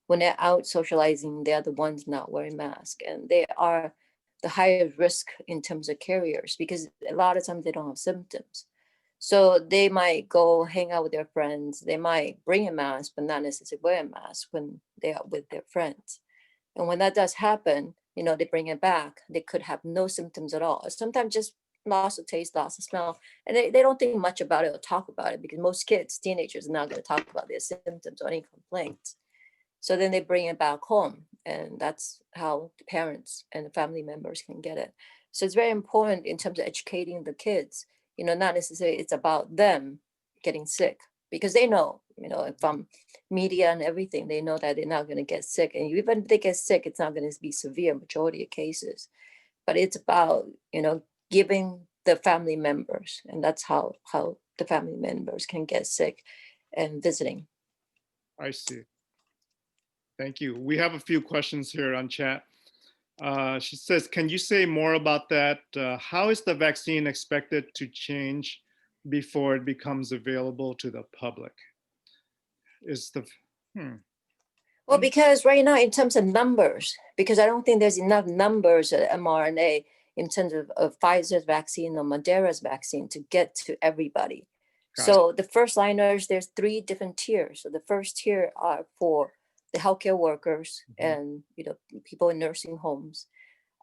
when they're out socializing, they're the ones not wearing masks, and they are the highest risk in terms of carriers, because a lot of times they don't have symptoms. So they might go hang out with their friends. They might bring a mask, but not necessarily wear a mask when they are with their friends. And when that does happen, you know, they bring it back. They could have no symptoms at all. Sometimes just loss of taste, loss of smell. And they don't think much about it or talk about it, because most kids, teenagers, are not going to talk about their symptoms or any complaints. So then they bring it back home, and that's how the parents and the family members can get it. So it's very important in terms of educating the kids, you know, not necessarily it's about them getting sick, because they know, you know, from media and everything, they know that they're not going to get sick. And even if they get sick, it's not going to be severe majority of cases. But it's about, you know, giving the family members, and that's how the family members can get sick and visiting. I see. Thank you. We have a few questions here on chat. She says, can you say more about that? How is the vaccine expected to change before it becomes available to the public? Well, because right now, in terms of numbers, because I don't think there's enough numbers of mRNA in terms of Pfizer's vaccine or Moderna's vaccine to get to everybody. So the first liners, there's 3 different tiers. So the first tier are for the healthcare workers and, you know, people in nursing homes.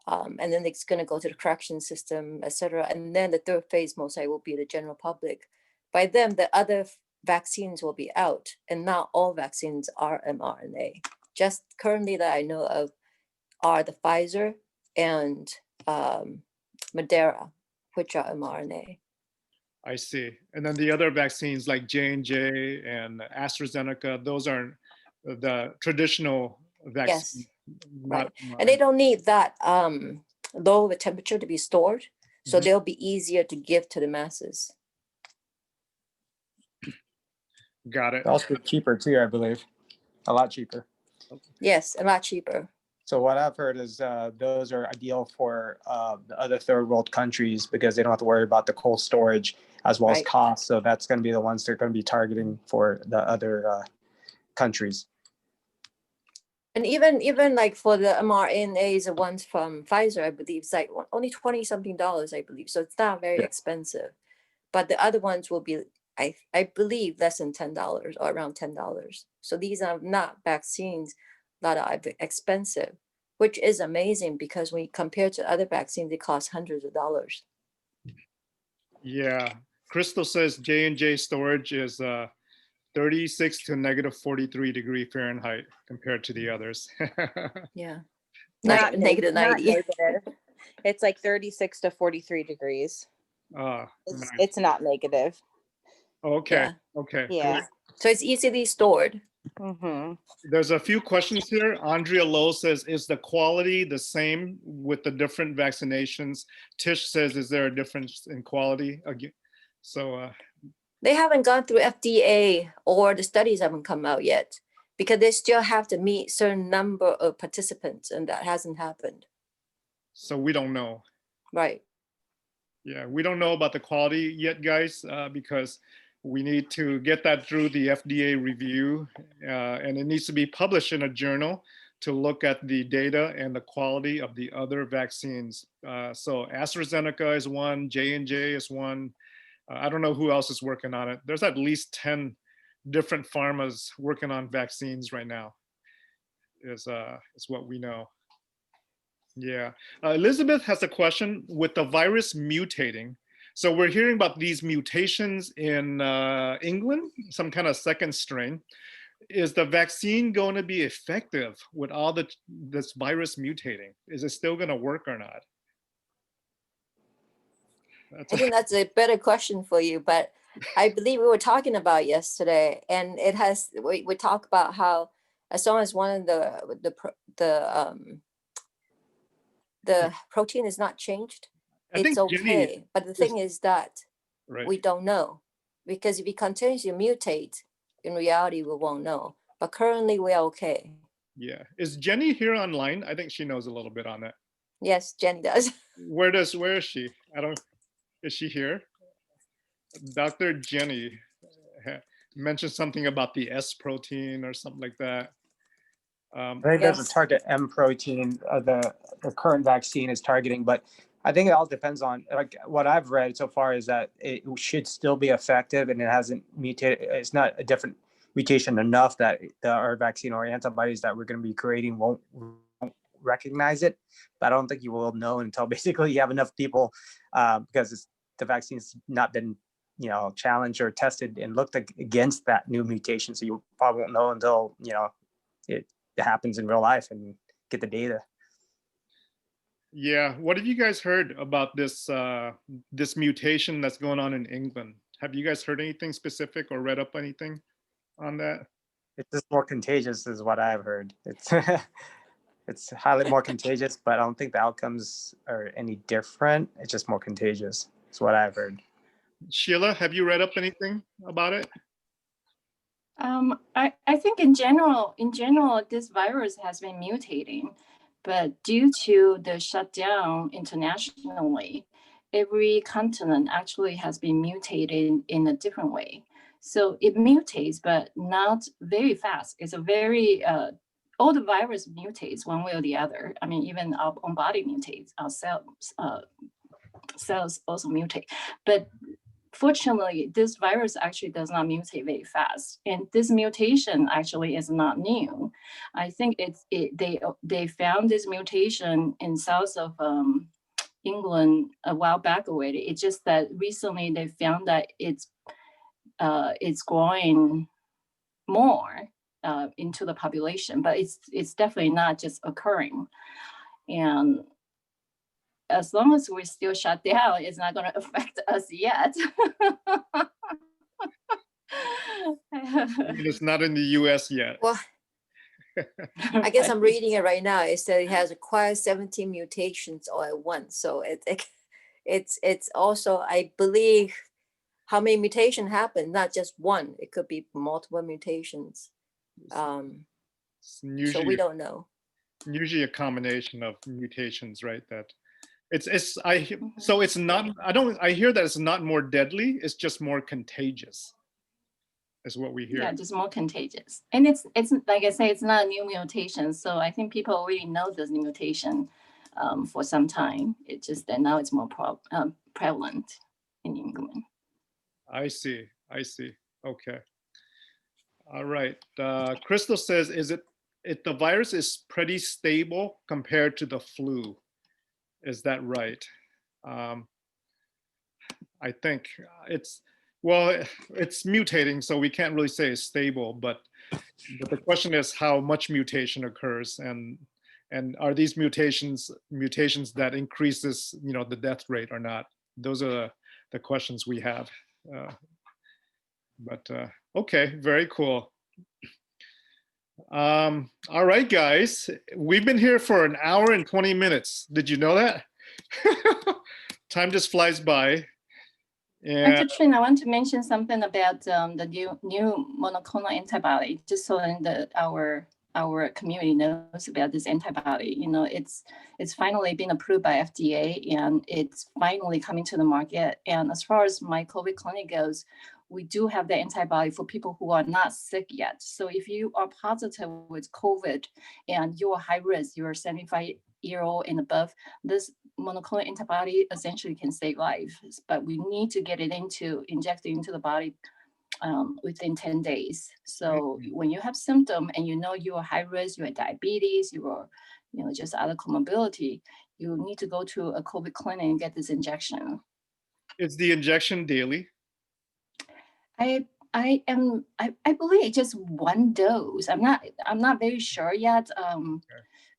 And then it's going to go to the correction system, et cetera. And then the third phase most likely will be the general public. By then, the other vaccines will be out, and not all vaccines are mRNA. Just currently that I know of are the Pfizer and Moderna, which are mRNA. I see. And then the other vaccines like J&J and AstraZeneca, those are the traditional vaccines. Yes, right. And they don't need that low of a temperature to be stored. So they'll be easier to give to the masses. Got it. Also cheaper too, I believe. A lot cheaper. Yes, a lot cheaper. So what I've heard is those are ideal for the other third world countries, because they don't have to worry about the cold storage as well as cost. So that's going to be the ones they're going to be targeting for the other countries. And even like for the mRNAs, the ones from Pfizer, I believe it's like only $20-something, I believe. So it's not very expensive. But the other ones will be, I believe, less than $10 or around $10. So these are not vaccines that are expensive, which is amazing, because when you compare to other vaccines, they cost hundreds of dollars. Yeah. Crystal says J&J storage is 36 to negative 43 degree Fahrenheit compared to the others. Yeah. Not negative 90. negative. It's like 36 to 43 degrees. It's not negative. Okay. Yeah. Okay. Yeah. Great. So it's easily stored. There's a few questions here. Andrea Lowe says, is the quality the same with the different vaccinations? Tish says, is there a difference in quality? Again, so they haven't gone through FDA, or the studies haven't come out yet, because they still have to meet certain number of participants, and that hasn't happened. So we don't know. Right. Yeah, we don't know about the quality yet, guys, because we need to get that through the FDA review, and it needs to be published in a journal to look at the data and the quality of the other vaccines. So AstraZeneca is one, J&J is one. I don't know who else is working on it. There's at least 10 different pharmas working on vaccines right now, is what we know. Yeah. Elizabeth has a question. With the virus mutating, So we're hearing about these mutations in England, some kind of second strain. Is the vaccine going to be effective with all this virus mutating? Is it still going to work or not? I think that's a better question for you, but I believe we were talking about yesterday, and it has, we talk about how as long as one of the protein is not changed, I it's think Jenny okay. But the thing is that right. we don't know, because if it continues to mutate, in reality, we won't know. But currently, we are okay. Yeah. Is Jenny here online? I think she knows a little bit on that. Yes, Jenny does. Where is she? Is she here? Dr. Jenny mentioned something about the S protein or something like that. I think that's a target M protein the current vaccine is targeting, but I think it all depends on, like what I've read so far is that it should still be effective and it hasn't mutated. It's not a different mutation enough that our vaccine or antibodies that we're going to be creating won't recognize it. But I don't think you will know until basically you have enough people because the vaccine's not been challenged or tested and looked against that new mutation. So you probably won't know until it happens in real life and get the data. Yeah, what have you guys heard about this this mutation that's going on in England? Have you guys heard anything specific or read up anything on that? It's just more contagious is what I've heard. It's highly more contagious, but I don't think the outcomes are any different. It's just more contagious. Is what I've heard. Sheila, have you read up anything about it? I think in general, this virus has been mutating, but due to the shutdown internationally, every continent actually has been mutated in a different way. So it mutates, but not very fast. It's a very, all the virus mutates one way or the other. I mean, even our own body mutates, our cells also mutate. But fortunately, this virus actually does not mutate very fast. And this mutation actually is not new. I think they found this mutation in south of England a while back already. It's just that recently they found that it's growing more into the population, but it's definitely not just occurring. And as long as we're still shut down, it's not going to affect us yet. It's not in the US yet. Well, I guess I'm reading it right now. It said it has acquired 17 mutations all at once. So it's also, I believe, how many mutations happen, not just one. It could be multiple mutations. So we don't know. Usually a combination of mutations, right? That so it's not, I hear that it's not more deadly, it's just more contagious, is what we hear. Yeah, just more contagious. And it's like I say, it's not a new mutation. So I think people already know this mutation for some time. It's just that now it's more prevalent in England. I see. Okay. All right. Crystal says, the virus is pretty stable compared to the flu. Is that right? I think it's mutating, so we can't really say it's stable, but the question is how much mutation occurs, and are these mutations that increases, the death rate or not? Those are the questions we have. Okay, very cool. All right, guys, we've been here for an hour and 20 minutes. Did you know that? Time just flies by. And Katrina, I want to mention something about the new monoclonal antibody, just so that our community knows about this antibody. It's finally been approved by FDA, and it's finally coming to the market. And as far as my COVID clinic goes, we do have the antibody for people who are not sick yet. So if you are positive with COVID and you are high risk, you're 75-year-old and above, this monoclonal antibody essentially can save lives. But we need to get it injected into the body within 10 days. So when you have symptom and you are high risk, you have diabetes, you are just other comorbidity, you need to go to a COVID clinic and get this injection. Is the injection daily? I believe it's just one dose. I'm not very sure yet.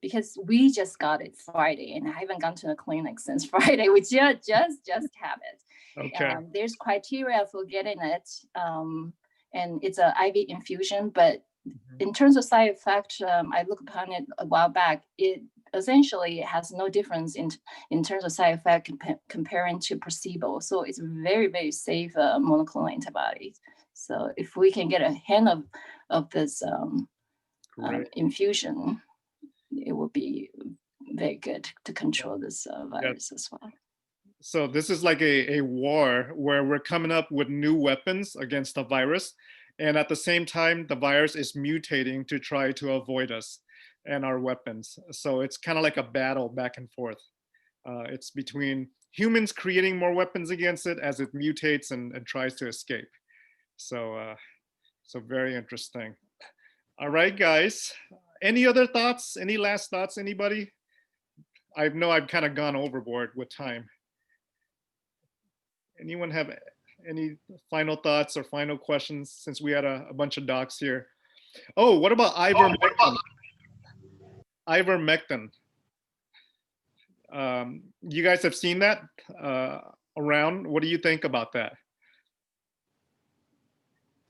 Because we just got it Friday and I haven't gone to the clinic since Friday. We just have it. Okay. There's criteria for getting it. And it's an IV infusion, but in terms of side effect, I looked upon it a while back. It essentially has no difference in terms of side effect comparing to placebo. So it's very, very safe monoclonal antibodies. So if we can get a hand of this infusion, it will be very good to control this virus as well. So this is like a war where we're coming up with new weapons against the virus. And at the same time, the virus is mutating to try to avoid us and our weapons. So it's kind of like a battle back and forth. It's between humans creating more weapons against it as it mutates and tries to escape. So, so very interesting. All right, guys. Any other thoughts? Any last thoughts, anybody? I know I've kind of gone overboard with time. Anyone have any final thoughts or final questions since we had a bunch of docs here? Oh, what about ivermectin? Ivermectin. You guys have seen that around. What do you think about that?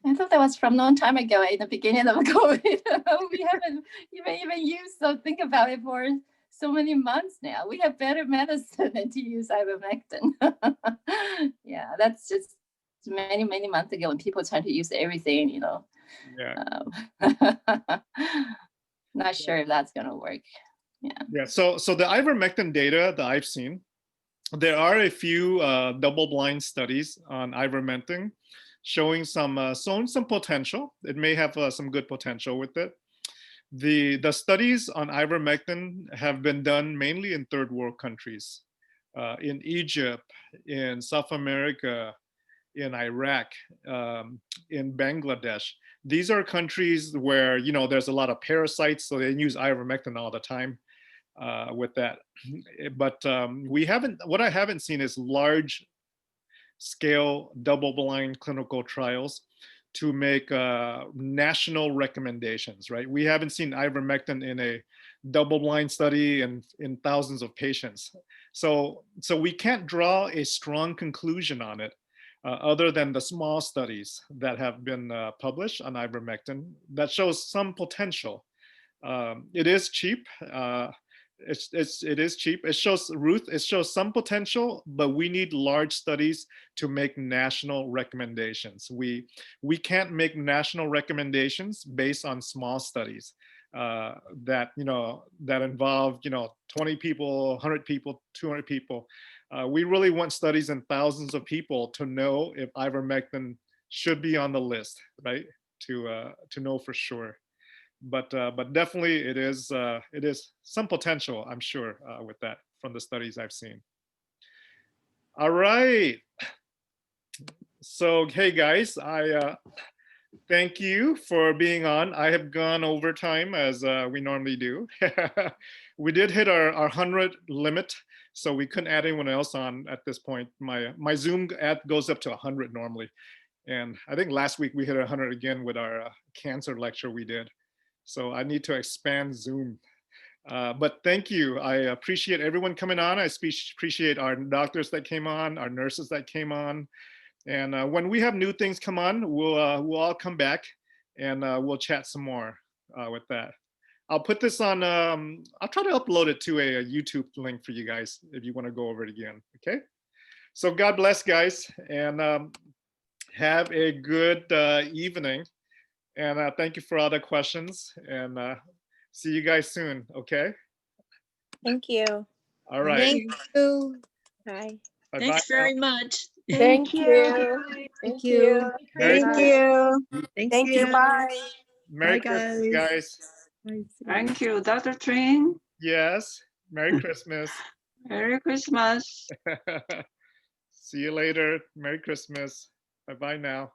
I thought that was from a long time ago in the beginning of COVID. We haven't even used, so think about it for so many months now. We have better medicine than to use ivermectin. Yeah, that's just many, many months ago when people tried to use everything, you know. Yeah. Not sure if that's gonna work. Yeah. Yeah. So the ivermectin data that I've seen, there are a few double-blind studies on ivermectin showing some potential. It may have some good potential with it. The studies on ivermectin have been done mainly in third world countries, in Egypt, in South America, in Iraq, in Bangladesh. These are countries where, you know, there's a lot of parasites, so they use ivermectin all the time with that. But what I haven't seen is large scale double-blind clinical trials to make national recommendations, right? We haven't seen ivermectin in a double-blind study and in thousands of patients. So we can't draw a strong conclusion on it other than the small studies that have been published on ivermectin that shows some potential. It is cheap. It is cheap. It shows some potential, but we need large studies to make national recommendations. We can't make national recommendations based on small studies that involve 20 people, 100 people, 200 people. We really want studies in thousands of people to know if ivermectin should be on the list, right? To know for sure. But definitely it is some potential, I'm sure, with that from the studies I've seen. All right. So, hey guys, I thank you for being on. I have gone over time as we normally do. We did hit our 100 limit, so we couldn't add anyone else on at this point. My Zoom ad goes up to 100 normally. And I think last week we hit 100 again with our cancer lecture we did. So I need to expand Zoom. But thank you. I appreciate everyone coming on. I appreciate our doctors that came on, our nurses that came on. And when we have new things come on, we'll all come back and we'll chat some more with that. I'll put this on, I'll try to upload it to a YouTube link for you guys if you want to go over it again, okay? So God bless, guys, and have a good evening. And thank you for all the questions, and see you guys soon, okay? Thank you. All right. Thank you. Bye. Bye-bye Thanks now. very much. Thank you. Thank you. Merry Thank you. Thank you. Bye. Merry Bye, Christmas, guys. Thank you, Dr. Trin. Yes. Merry Christmas. Merry Christmas. See you later. Merry Christmas. Bye-bye now.